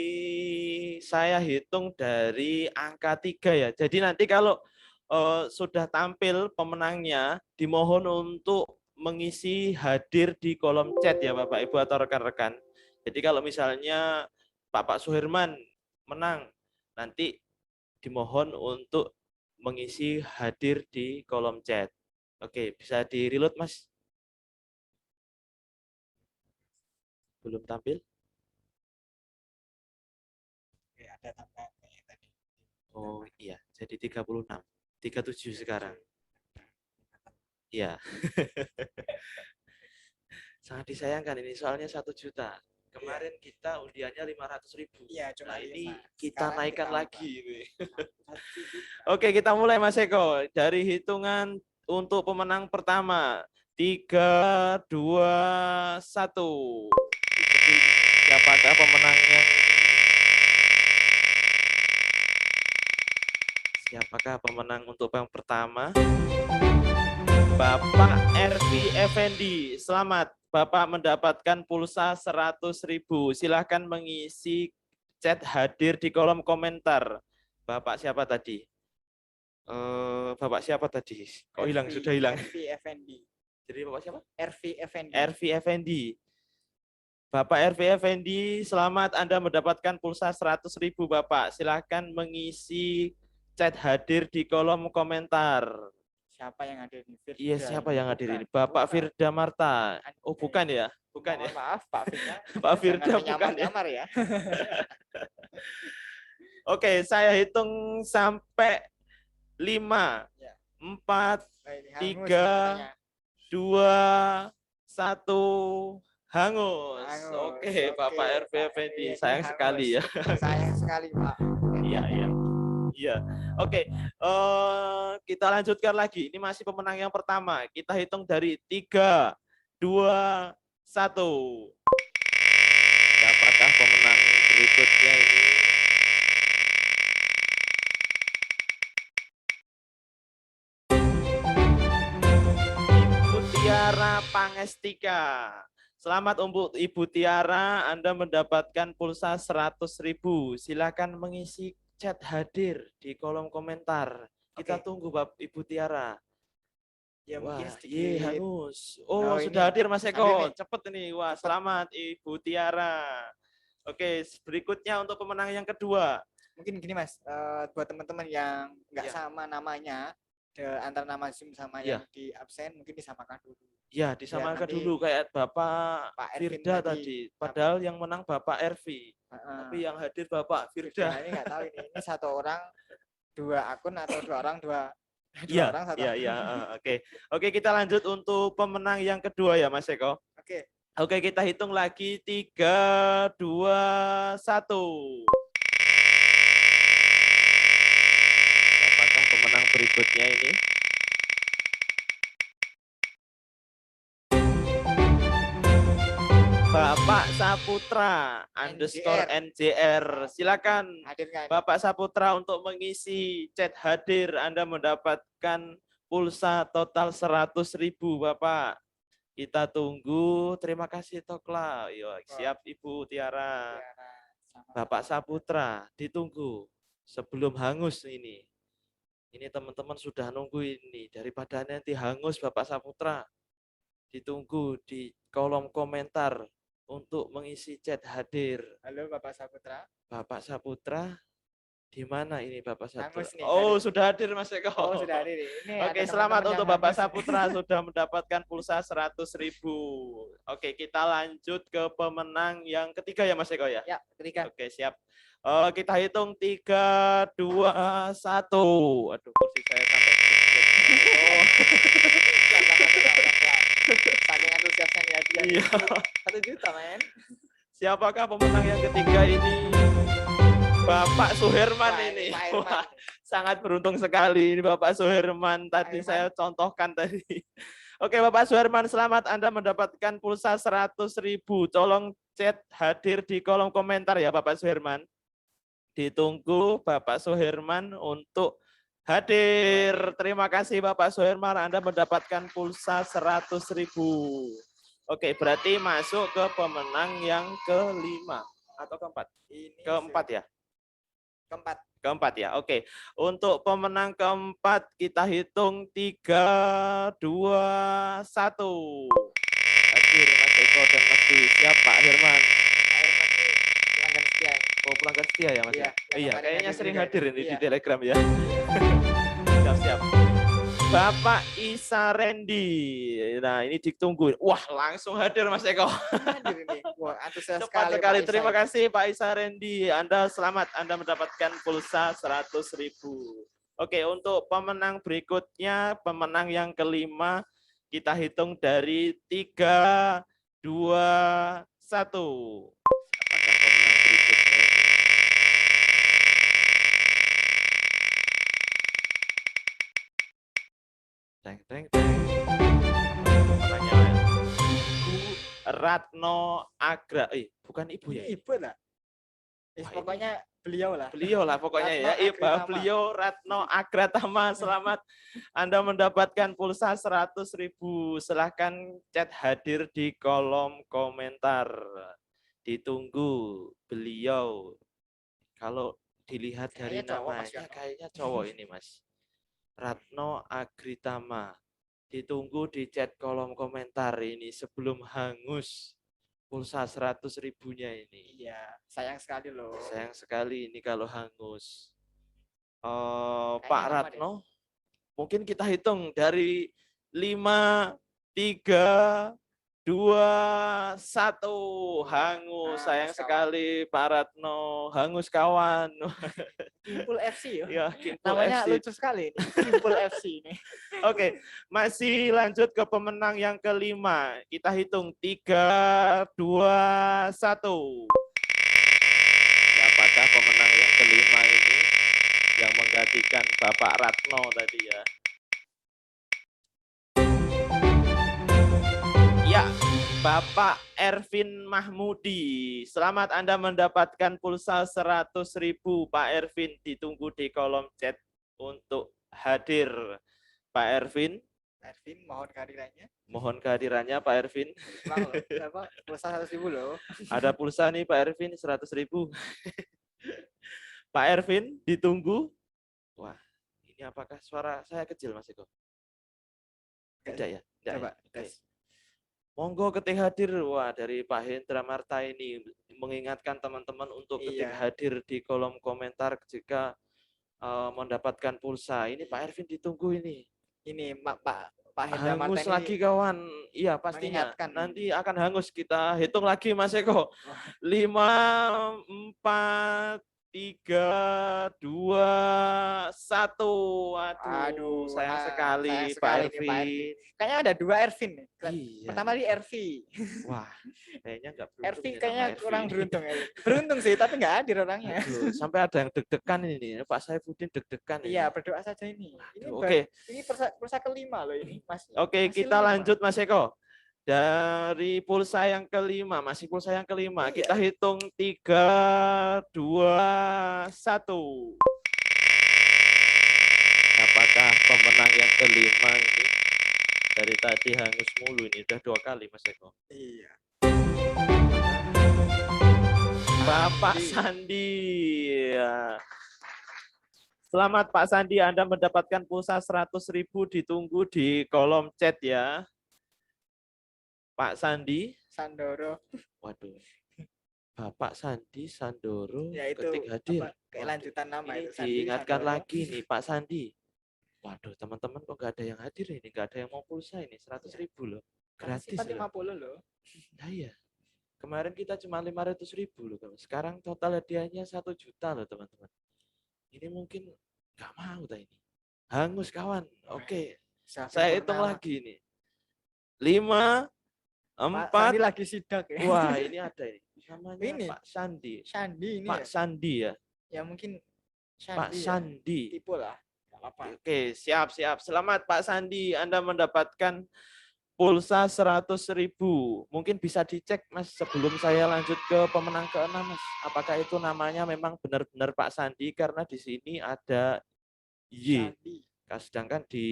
saya hitung dari angka 3 ya. Jadi nanti kalau sudah tampil pemenangnya, dimohon untuk mengisi hadir di kolom chat ya Bapak Ibu atau rekan-rekan. Jadi kalau misalnya Pak Suherman menang, nanti dimohon untuk mengisi hadir di kolom chat. Oke, bisa di-reload Mas? Belum tampil? Oke, ada tambahan kayak tadi. Oh iya, jadi 36. 37 sekarang. Iya. Sangat disayangkan ini soalnya 1 juta. Kemarin kita undiannya 500.000. Iya, cuma Nah, ini 5. kita Sekarang naikkan ditambah. lagi ini. Oke, kita mulai Mas Eko. Dari hitungan untuk pemenang pertama. 3, 2, 1. Siapakah pemenangnya? Siapakah pemenang untuk yang pertama? Bapak Ervi Effendi. Selamat, Bapak mendapatkan pulsa 100.000. Silahkan mengisi chat hadir di kolom komentar. Bapak siapa tadi? Bapak siapa tadi? Kok hilang? Sudah hilang. RV Effendi. Jadi Bapak siapa? RV Effendi. Ervi Effendi. Bapak Ervi Effendi, selamat Anda mendapatkan pulsa 100.000 Bapak. Silahkan mengisi chat hadir di kolom komentar. Siapa yang hadir ini? Firda. Iya, siapa yang hadir ini? Bukan. Bapak Bukan. Firda Marta. Oh, bukan ya? Bukan Mohon ya? maaf Pak Firda. Pak Firda Jangan bukan ya? menyamar-nyamar ya. Oke, saya hitung sampai 5, Ya. 4, Nah, ini hangus 3, sepertinya. 2, 1, hangus. Hangus. Oke, Bapak RV Pak. Effendi, Ini sayang hangus. sekali ya. Sayang sekali Pak. Iya, iya. Iya. Oke, kita lanjutkan lagi. Ini masih pemenang yang pertama. Kita hitung dari 3, 2, 1. Siapakah pemenang berikutnya ini? Ibu Tiara Pangestika. Selamat untuk Ibu Tiara, Anda mendapatkan pulsa 100.000. Silakan mengisi chat hadir di kolom komentar. Kita Oke. tunggu Ibu Tiara. Ya mungkin Wah, sedikit. hangus. Oh, Oh, ini sudah hadir Mas hadir Eko. nih. Cepet ini. Wah, Cepet. selamat Ibu Tiara. Oke, berikutnya untuk pemenang yang kedua. Mungkin gini Mas, buat teman-teman yang nggak Ya. sama namanya, antara nama Zoom sama Ya. yang di absen mungkin disamakan dulu. Ya, disamakan nanti dulu kayak Bapak Pak Ervin Firda tadi. tadi. Padahal yang menang Bapak Ervi. Tapi yang hadir Bapak Firda Firda. ini nggak tahu ini satu orang 2 akun atau 2 orang 2 Iya, orang 1 iya, iya. Oke. Oke, kita lanjut untuk pemenang yang kedua ya, Mas Eko. Oke. Oke, kita hitung lagi 3, 2, 1. Apakah pemenang berikutnya ini? Bapak Saputra underscore NJR. Silakan Hadir nggak ini? Bapak Saputra untuk mengisi chat hadir. Anda mendapatkan pulsa total 100.000 Bapak. Kita tunggu. Terima kasih Tokla. Yo, siap Ibu Tiara. Tiara sama Bapak Saputra ditunggu. sebelum hangus ini. Ini teman-teman sudah nunggu ini. Daripada nanti hangus Bapak Saputra, ditunggu di kolom komentar untuk mengisi chat hadir. Halo Bapak Saputra. Bapak Saputra, di mana ini Bapak Saputra? Hangus nih, Oh, hadir. sudah hadir Mas Eko. Oh, sudah hadir. Ini Oke, ada selamat teman-teman untuk yang Bapak hangus. Saputra sudah mendapatkan pulsa 100.000. Oke, kita lanjut ke pemenang yang ketiga ya Mas Eko ya? Ya, ketiga. Oke, siap. Kita hitung 3, 2, 1. Aduh, kursi saya sampai kebelet. Oh. Saking antusiasnya nih hadiah. Iya. 1 juta, men. Siapakah pemenang yang ketiga ini? Bapak Suherman Wah, ini. Pak Herman. Wah, sangat beruntung sekali ini Bapak Suherman. Tadi Herman. saya contohkan tadi. Oke, Bapak Suherman, selamat Anda mendapatkan pulsa 100.000. Tolong chat hadir di kolom komentar ya Bapak Suherman. Ditunggu Bapak Suherman untuk hadir. Terima kasih Bapak Suherman, Anda mendapatkan pulsa 100.000. Oke, berarti masuk ke pemenang yang kelima atau keempat? Ini Keempat ya? keempat. Keempat ya, oke. Untuk pemenang keempat kita hitung 3, 2, 1. Hadir Mas Eko dan Mas Dwi. Siap Pak Herman. Pak Herman ini pelanggan setia. Oh, pelanggan setia ya Mas? Iya, ya? yang Iya, kemarin kayaknya hadir sering juga. hadir ini di Iya. Telegram ya. Siap-siap. Bapak Isa Rendi. Nah, ini ditunggu. Wah, langsung hadir Mas Eko. Hadir ini. Wah, antusias Cepat sekali. sekali. Pak Isa Terima ini. kasih Pak Isa Rendi. Anda selamat. Anda mendapatkan pulsa 100.000. Oke, untuk pemenang berikutnya, pemenang yang kelima, kita hitung dari 3, 2, 1. Apakah pemenang berikutnya ini? Teng, teng, teng. Pemenangnya Bu Ratno Agra. Bukan Ibu ya? Ibu lah. Wah, ini- Pokoknya beliau lah. Beliau lah pokoknya ya. Ratno Ibu Agratama. beliau Ratno Agratama. Selamat Anda mendapatkan pulsa 100.000. Silahkan chat hadir di kolom komentar. Ditunggu beliau. Kalau dilihat dari Kayaknya cowok, Mas namanya Yono. kayaknya cowok ini Mas. Ratno Agritama. Ditunggu di chat kolom komentar ini sebelum hangus pulsa 100.000-nya ini. Iya, sayang sekali loh. Sayang sekali ini kalau hangus. Pak lama deh. Ratno, mungkin kita hitung dari 5, 3, 2, 1. Hangus, sayang Hangus, kawan. sekali Pak Ratno. Hangus kawan. Kimpul FC ya. Ya, Kimpul Namanya FC. lucu sekali ini. Kimpul FC ini. Oke, masih lanjut ke pemenang yang kelima. Kita hitung 3, 2, 1. Siapakah pemenang yang kelima ini yang menggantikan Bapak Ratno tadi ya? Ya, Bapak Ervin Mahmudi. Selamat Anda mendapatkan pulsa 100.000 Pak Ervin. Ditunggu di kolom chat untuk hadir. Pak Ervin, Ervin, mohon kehadirannya. mohon kehadirannya Pak Ervin. Bang, berapa? Pulsa 100.000 loh. Ada pulsa nih Pak Ervin 100.000. Pak Ervin ditunggu. Wah, ini apakah suara saya kecil Mas Eko? Tidak ya? Tidak Coba ya? Oke. tes. Monggo ketika hadir. Wah, dari Pak Hendra Marta ini mengingatkan teman-teman untuk ketika Iya. hadir di kolom komentar jika mendapatkan pulsa. Ini Pak Ervin ditunggu ini. Ini Pak Hendra Marta Hangus ini lagi kawan. Iya pastinya. mengingatkan. Nanti akan hangus. Kita hitung lagi Mas Eko. 5, 4, 3, 2, 1. Aduh, sayang sekali sayang Pak sekali nih, Pak Ervin. Kayaknya ada 2 Ervin nih. Iya. Pertama di Ervi. Wah, kayaknya nggak beruntung. Ervi ini kayaknya nama Ervi kurang ini. beruntung ya. Beruntung sih, tapi nggak hadir orangnya. Aduh, sampai ada yang deg-degan ini. Pak Saifuddin deg-degan ini. Iya, berdoa saja ini. Ini Oke. ini pulsa kelima loh ini, Mas. Oke, Masih kita 5. lanjut Mas Eko. Dari pulsa yang kelima, masih pulsa yang kelima. Iya. Kita hitung 3, 2, 1. Apakah pemenang yang kelima ini? Dari tadi hangus mulu ini, udah 2 kali Mas Eko. Iya. Bapak Sandi. Ya. Selamat Pak Sandi, Anda mendapatkan pulsa 100.000, ditunggu di kolom chat ya. Pak Sandi. Sandoro. Waduh. Bapak Sandi Sandoro Ya itu ketik hadir. kayak lanjutan nama Ini itu Sandi diingatkan Sandoro. lagi nih Pak Sandi. Waduh, teman-teman kok nggak ada yang hadir ini, nggak ada yang mau pulsa ini, 100.000 loh. Gratis Gratis loh. 50 loh. Nah iya. Kemarin kita cuma 500.000 loh, kawan. Sekarang total hadiahnya 1 juta loh, teman-teman. Ini mungkin nggak mau dah ini. Hangus kawan. Oke. Saya hitung lagi nih. 5, 4. Sandi lagi sidak ya. Wah, ini ada ini. Namanya Ini Pak Sandi. Sandi ini Pak ya. Sandi ya. Ya mungkin Sandi. Pak Sandi. Ya. Tipe lah. Nggak apa-apa. Oke, siap. Selamat Pak Sandi. Anda mendapatkan pulsa 100.000. Mungkin bisa dicek Mas sebelum saya lanjut ke pemenang ke-6 Mas. Apakah itu namanya memang benar-benar Pak Sandi karena di sini ada Y. Sandi. Sedangkan di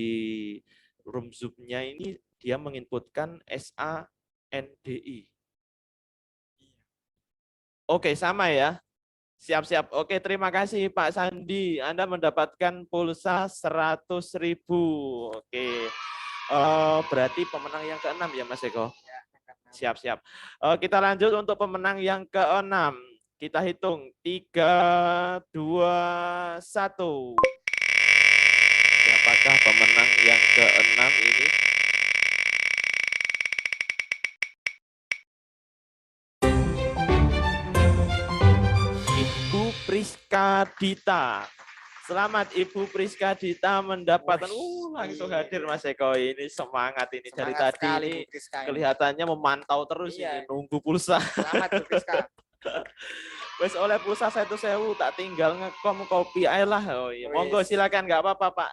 room Zoom-nya ini dia menginputkan SANDI. Oke, sama ya. Siap. Oke, terima kasih Pak Sandi. Anda mendapatkan pulsa 100.000. Oke. Berarti pemenang yang ke-6 ya Mas Eko? Siap. Kita lanjut untuk pemenang yang ke-6. Kita hitung 3, 2, 1. Siapakah pemenang yang ke-6 ini? Ibu Priska Dita. Selamat Ibu Priska Dita mendapatkan langsung hadir Mas Eko, ini semangat ini dari tadi ini kelihatannya memantau terus ini nunggu pulsa. Selamat Bu Priska. Wes oleh pulsa 1.000 tak tinggal ngekom kopi aja lah. Oh iya, monggo silakan, nggak apa-apa Pak.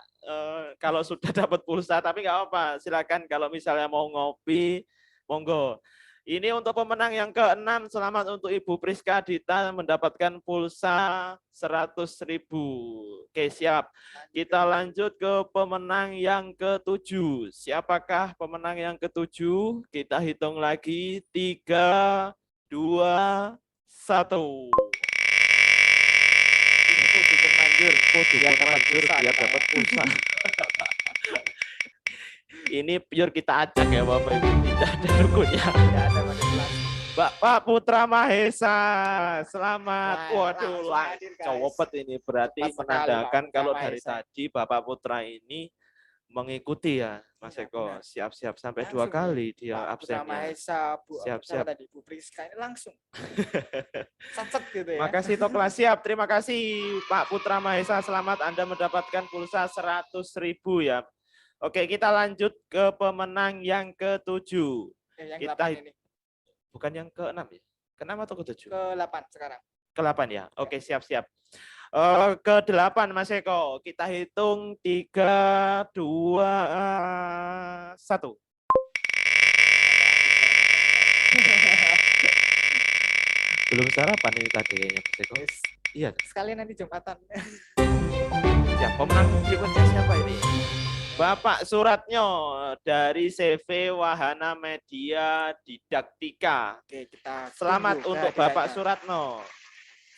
Kalau sudah dapat pulsa tapi nggak apa, silakan kalau misalnya mau ngopi monggo. Ini untuk pemenang yang ke-6, selamat untuk Ibu Priska Dita mendapatkan pulsa 100.000. Oke, siap. Kita lanjut ke pemenang yang ke-7. Siapakah pemenang yang ke-7? Kita hitung lagi. 3, 2, 1. Dukun manjur biar dapat pulsa. Ini pure kita acak ya Bapak Ibu, tidak ada dukunnya. Bapak Putra Mahesa, selamat. Waduh, cowopet ini berarti menandakan kalau dari tadi Bapak Putra ini mengikuti ya Mas Eko. Siap sampai 2 kali dia absennya. Putra Mahesa, siap. Tadi Bu Priska ini langsung. Sacet gitu ya. Makasih Tokla, siap. Terima kasih Pak Putra Mahesa, selamat Anda mendapatkan pulsa 100.000 ya. Oke, kita lanjut ke pemenang yang ke-7. Yang kita ini. Bukan yang ke-6 ya? Ke-6 atau ke-7? Ke-8 sekarang. Ke-8 ya? Oke, siap. Ke-8 Mas Eko. Kita hitung 3, 2, 1. Belum sarapan ini tadi kayaknya Mas Eko. Iya. Sekalian nanti Jumatan. Ya, pemenang berikutnya siapa ini? Bapak Suratnyo dari CV Wahana Media Didaktika. Oke, kita selamat untuk Bapak Suratno.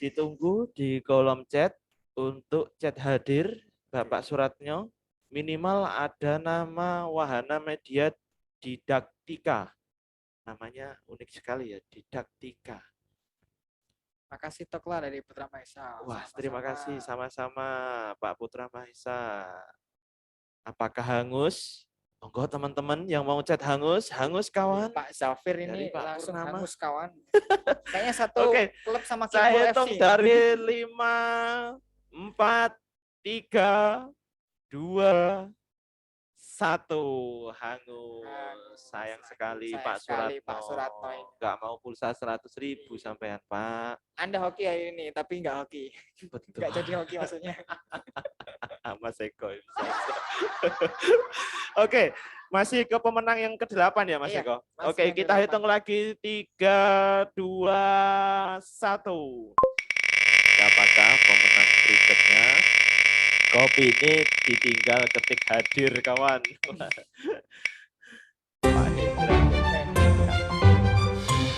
Ditunggu di kolom chat untuk chat hadir Bapak Suratnyo. Minimal ada nama Wahana Media Didaktika. Namanya unik sekali ya, Didaktika. Makasih Tokla dari Putra Mahesa. Wah, terima kasih sama-sama Pak Putra Mahesa. Apakah hangus? Monggo teman-teman yang mau chat hangus kawan. Pak Zafir ini Pak langsung Purnama. hangus kawan. Kayaknya satu klub sama Kipo Saya FC. hitung dari 5, 4, 3, 2, 1. Hangus. Sayang sekali Pak Suratno. Nggak mau pulsa 100.000 sampean Pak. Anda hoki hari ini, tapi nggak hoki. Betul. Nggak jadi hoki maksudnya. Mas Eko. Oke, masih ke pemenang yang ke-8 ya Mas Eko. Oke, kita hitung lagi 3, 2, 1. Siapakah pemenang berikutnya? Kopi ini ditinggal ketik hadir kawan. Pak Hendra.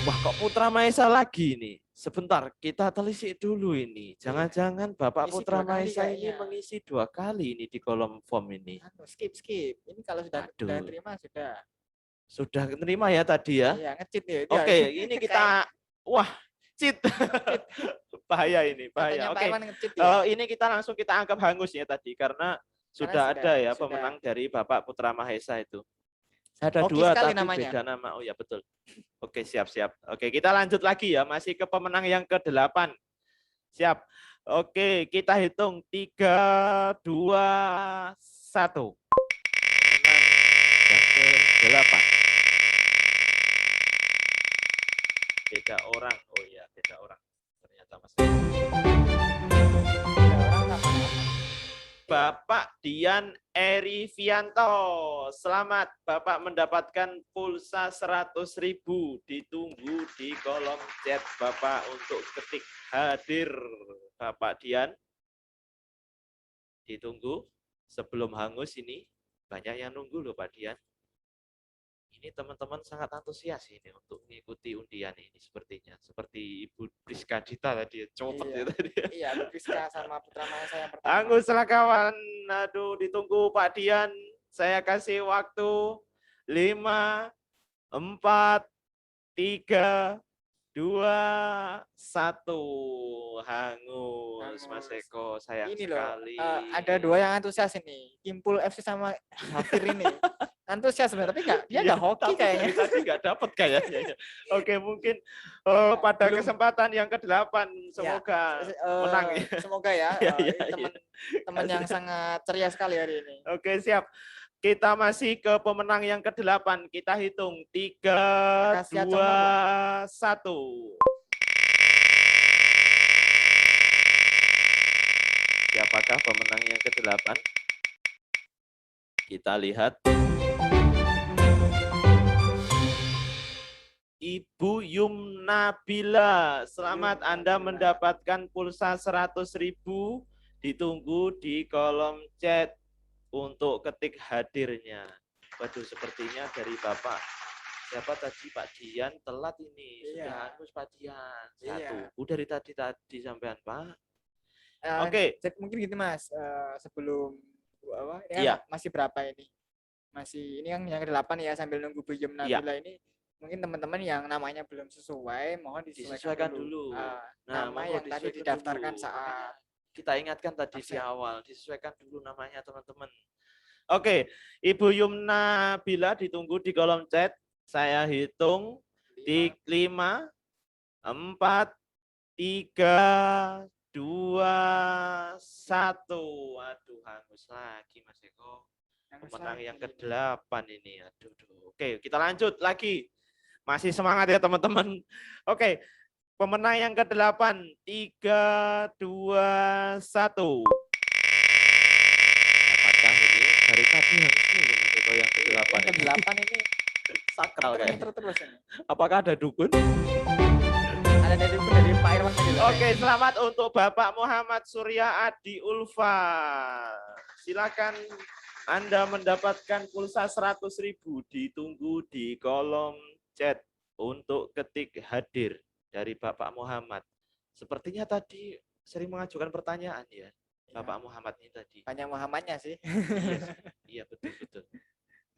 Wah, kok Putra Mahesa lagi nih? Sebentar, kita telisik dulu ini. Jangan-jangan Bapak Isi Putra 2 kali Mahesa ini kayaknya. mengisi 2 kali ini di kolom form ini. Skip. Ini kalau sudah Waduh. terima sudah. Sudah terima ya tadi ya? Iya, nge-cheat ya. Oke, ini kita wah, cheat. Bahaya ini, Katanya bahaya. Pak Oke. Irwan nge-cheat ya. Ini kita langsung kita anggap hangus ya tadi karena sudah ada ya pemenang dari Bapak Putra Mahesa itu. Ada Hoki 2 sekali tapi namanya. beda nama. Oh ya betul. Oke, siap. Oke, kita lanjut lagi ya, masih ke pemenang yang ke-8. Siap. Oke, kita hitung 3, 2, 1. Pemenang yang ke-8. Beda orang. Oh iya, beda orang. Ternyata Mas. Bapak Dian Erivianto. Selamat Bapak mendapatkan pulsa 100.000. Ditunggu di kolom chat Bapak untuk ketik hadir. Bapak Dian. Ditunggu sebelum hangus ini. Banyak yang nunggu loh Pak Dian. Ini teman-teman sangat antusias ini untuk mengikuti undian ini sepertinya. Seperti Ibu Priska Dita tadi, cepet ya tadi. Iya, Bu Priska sama Putra Mahesa yang pertama. Angus kawan, aduh ditunggu Pak Dian. Saya kasih waktu 5, 4, 3, 2, 1. Hangus, Mas Eko, sayang Ini loh, sekali. ada 2 yang antusias ini. Impul FC sama Hafir ini. Antusias sebenarnya, tapi dia nggak hoki kayaknya. Tadi nggak dapat kayaknya. Oke, mungkin pada kesempatan yang ke-8 semoga menang ya. Semoga ya. Iya. Teman yang sangat ceria sekali hari ini. Oke, siap. Kita masih ke pemenang yang ke-8. Kita hitung 3, 2, 1. Siapakah pemenang yang ke-8? Kita lihat. Ibu Yumnabila, selamat Anda mendapatkan pulsa 100.000. Ditunggu di kolom chat untuk ketik hadirnya. Waduh, sepertinya dari Bapak. Siapa tadi Pak Dian telat ini. Sudah hangus Pak Dian. 1. Udah dari tadi sampean Pak. Oke. Mungkin gitu Mas, sebelum ini masih berapa ini? Masih ini yang ke-8 ya, sambil nunggu Bu Yumnabila ini. Mungkin teman-teman yang namanya belum sesuai, mohon disesuaikan dulu. Nama yang tadi didaftarkan dulu. Saat kita ingatkan tadi di awal, disesuaikan dulu namanya teman-teman. Oke, Ibu Yumnabila ditunggu di kolom chat. Saya hitung 5, 4, 3, 2, 1. Aduh, hangus lagi Mas Eko. Pemenang yang ke-8 ini. Aduh. Oke, kita lanjut lagi. Masih semangat ya teman-teman. Oke, pemenang yang ke-8. 3, 2, 1. Apakah ini dari tadi harusnya yang ke-8? Yang ke-8 ini sakral kayaknya. Terus ini. Apakah ada dukun? Ada dukun dari Pak Irwan tadi. Oke, selamat untuk Bapak Muhammad Surya Adi Ulfa. Silakan Anda mendapatkan pulsa 100.000. Ditunggu di kolom chat untuk ketik hadir dari Bapak Muhammad. Sepertinya tadi sering mengajukan pertanyaan ya, Bapak Muhammad ini tadi. Banyak Muhammadnya sih. Iya betul.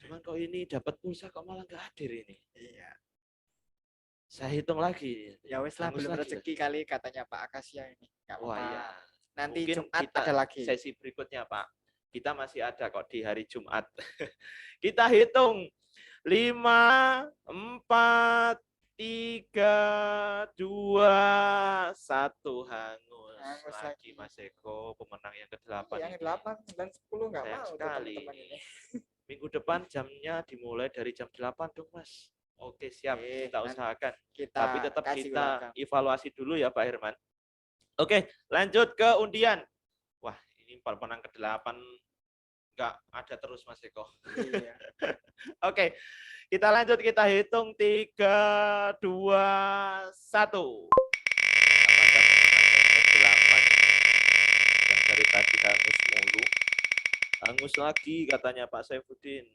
Cuman kok ini dapat pulsa kok malah nggak hadir ini. Iya. Saya hitung lagi. Ya wes lah, belum rezeki kali katanya Pak Akasia ini. Wah iya. Nanti mungkin Jumat kita ada lagi. Sesi berikutnya Pak. Kita masih ada kok di hari Jumat. Kita hitung 5, 4, 3, 2, 1. Hangus lagi Mas Eko, pemenang yang ke-8. Yang ke-8 dan 10 nggak mau sekali. Minggu depan jamnya dimulai dari jam 8 dong Mas. Oke siap, kita usahakan. Tapi tetap kita evaluasi dulu ya Pak Herman. Oke, lanjut ke undian. Wah, ini pemenang ke-8 nggak ada terus Mas Eko. Iya. Oke, kita lanjut, kita hitung 3, 2, 1. Apakah pemenang ke-8 yang dari tadi hangus mulu? Hangus lagi katanya Pak Saifuddin.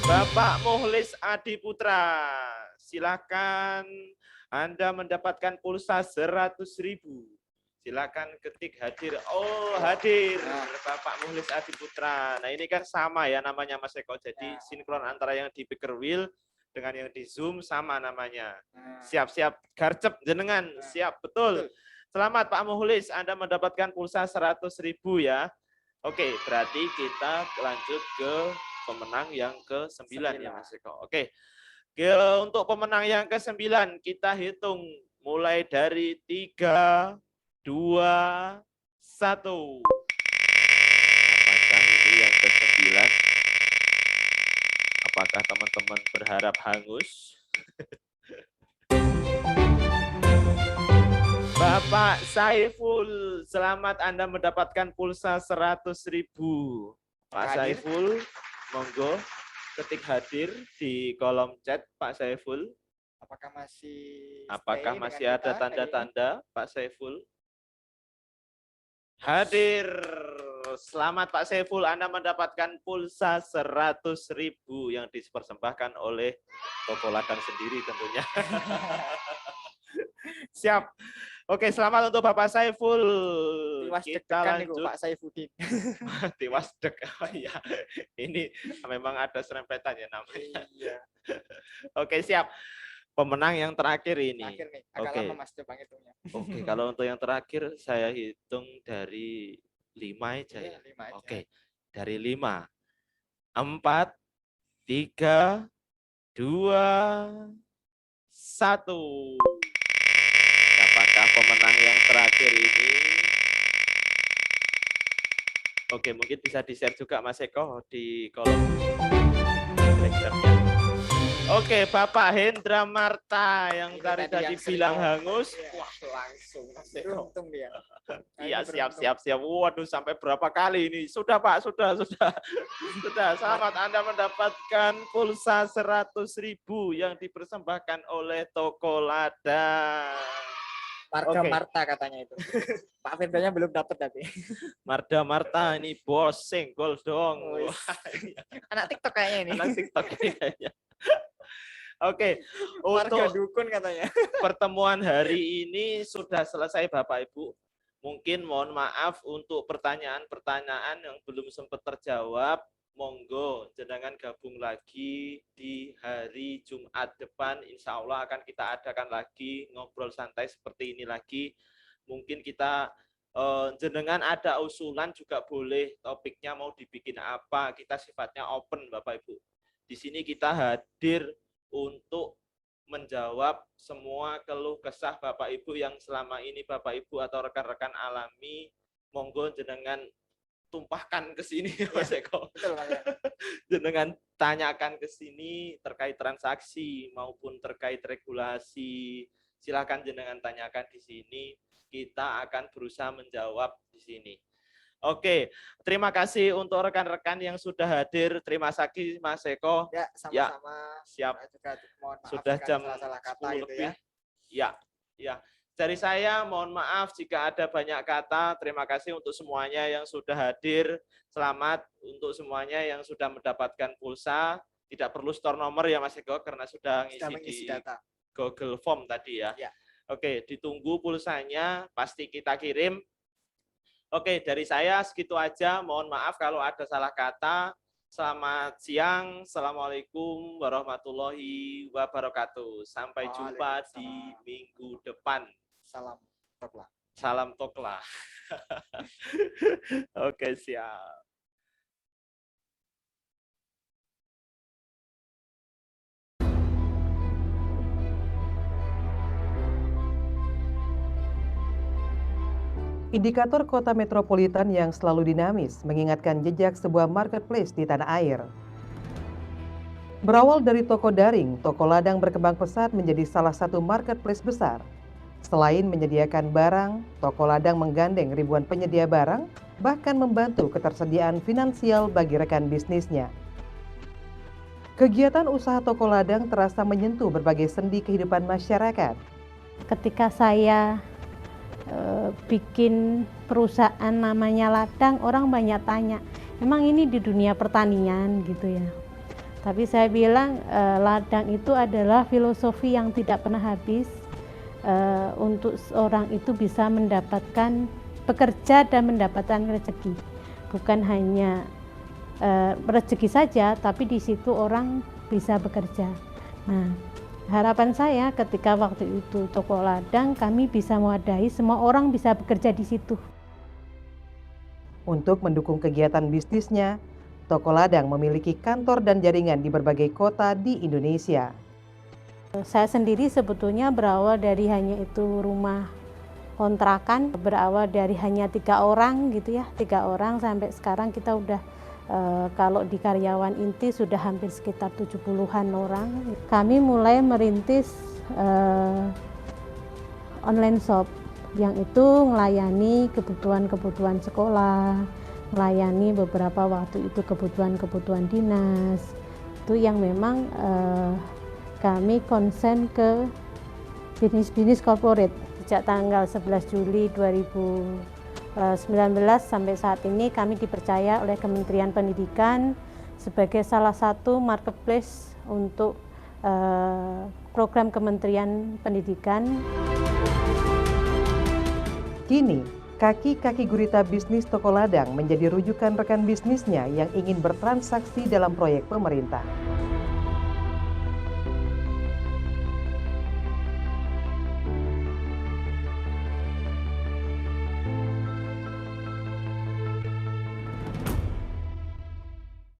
Bapak Muhlis Adi Putra, silakan Anda mendapatkan pulsa 100.000. Silakan ketik hadir. Oh, hadir Bapak Muhlis Adi Putra. Nah, ini kan sama ya namanya Mas Eko. Jadi sinkron antara yang di Picker Wheel dengan yang di Zoom sama namanya. Siap-siap garcep jenengan. Siap, betul. Selamat Pak Muhlis, Anda mendapatkan pulsa 100.000 ya. Oke, berarti kita lanjut ke pemenang yang ke-9 ya Mas Eko. Oke. Untuk pemenang yang ke-9 kita hitung mulai dari 3, 2, 1. Apakah ini yang ke-9? Apakah teman-teman berharap hangus? Bapak Saiful, selamat Anda mendapatkan pulsa 100.000. Pak Saiful, monggo ketik hadir di kolom chat Pak Saiful. Apakah masih ada tanda-tanda Pak Saiful? Hadir. Selamat Pak Saiful, Anda mendapatkan pulsa 100.000 yang dipersembahkan oleh Toko Ladang sendiri tentunya. Siap. Oke, selamat untuk Bapak Saiful. Kita lanjut. Pak Saifuddin. Tiwas dek. Oh, iya. Ini memang ada serempetan ya namanya. Iya. Oke, siap. Pemenang yang terakhir ini. Terakhir nih, agak lama Mas coba hitungnya. Oke, kalau untuk yang terakhir saya hitung dari 5 aja ya. 5 aja. Oke, dari 5. 4, 3, 2, 1. Apakah pemenang yang terakhir ini? Oke, mungkin bisa di-share juga Mas Eko di kolom Telegram-nya. Oke, Bapak Hendra Marta yang tadi bilang hangus. Wah, langsung Mas Eko. Beruntung dia. Iya, siap. Waduh, sampai berapa kali ini? Sudah, Pak, sudah. Sudah, selamat Anda mendapatkan pulsa 100.000 yang dipersembahkan oleh Toko Ladang. Marga Marta katanya itu. Pak Firdannya belum dapat tapi. Marta ini bos senggol dong. Anak TikTok kayaknya ini. Anak TikTok ini kayaknya. Oke, Warga untuk dukun katanya. pertemuan hari ini sudah selesai Bapak Ibu. Mungkin mohon maaf untuk pertanyaan-pertanyaan yang belum sempat terjawab. Monggo jenengan gabung lagi di hari Jumat depan. Insya Allah akan kita adakan lagi ngobrol santai seperti ini lagi. Mungkin kita jenengan ada usulan juga boleh, topiknya mau dibikin apa. Kita sifatnya open Bapak Ibu. Di sini kita hadir untuk menjawab semua keluh kesah Bapak Ibu yang selama ini Bapak Ibu atau rekan-rekan alami. Monggo jenengan tumpahkan ke sini Mas Eko. Jenengan tanyakan ke sini terkait transaksi maupun terkait regulasi. Silakan jenengan tanyakan di sini. Kita akan berusaha menjawab di sini. Oke, terima kasih untuk rekan-rekan yang sudah hadir. Terima kasih Mas Eko. Ya, sama-sama. Siap. Juga mohon maaf sudah jam salah kata 10 gitu lebih. ya. Ya. Dari saya mohon maaf jika ada banyak kata. Terima kasih untuk semuanya yang sudah hadir. Selamat untuk semuanya yang sudah mendapatkan pulsa. Tidak perlu store nomor ya Mas Eko karena sudah ngisi di data. Google Form tadi ya. Oke, ditunggu pulsanya, pasti kita kirim. Oke, dari saya segitu aja. Mohon maaf kalau ada salah kata. Selamat siang. Assalamualaikum warahmatullahi wabarakatuh. Sampai jumpa di minggu depan. Salam Tokla. Salam Tokla. Oke, siap. Indikator kota metropolitan yang selalu dinamis mengingatkan jejak sebuah marketplace di tanah air. Berawal dari toko daring, Toko Ladang berkembang pesat menjadi salah satu marketplace besar. Selain menyediakan barang, Toko Ladang menggandeng ribuan penyedia barang, bahkan membantu ketersediaan finansial bagi rekan bisnisnya. Kegiatan usaha Toko Ladang terasa menyentuh berbagai sendi kehidupan masyarakat. Ketika saya bikin perusahaan namanya Ladang, orang banyak tanya, emang ini di dunia pertanian gitu ya. Tapi saya bilang ladang itu adalah filosofi yang tidak pernah habis untuk seorang itu bisa mendapatkan bekerja dan mendapatkan rezeki. Bukan hanya rezeki saja, tapi di situ orang bisa bekerja. Nah, harapan saya ketika waktu itu toko ladang kami bisa mewadahi semua orang bisa bekerja di situ. Untuk mendukung kegiatan bisnisnya, toko ladang memiliki kantor dan jaringan di berbagai kota di Indonesia. Saya sendiri sebetulnya berawal dari hanya itu rumah kontrakan, berawal dari hanya 3 orang gitu ya, 3 orang sampai sekarang kita udah kalau di karyawan inti sudah hampir sekitar 70-an orang. Kami mulai merintis online shop yang itu melayani kebutuhan-kebutuhan sekolah, melayani beberapa waktu itu kebutuhan-kebutuhan dinas. Itu yang memang kami konsen ke bisnis-bisnis corporate. Sejak tanggal 11 Juli 2019 sampai saat ini kami dipercaya oleh Kementerian Pendidikan sebagai salah satu marketplace untuk program Kementerian Pendidikan. Kini, kaki-kaki gurita bisnis toko ladang menjadi rujukan rekan bisnisnya yang ingin bertransaksi dalam proyek pemerintah.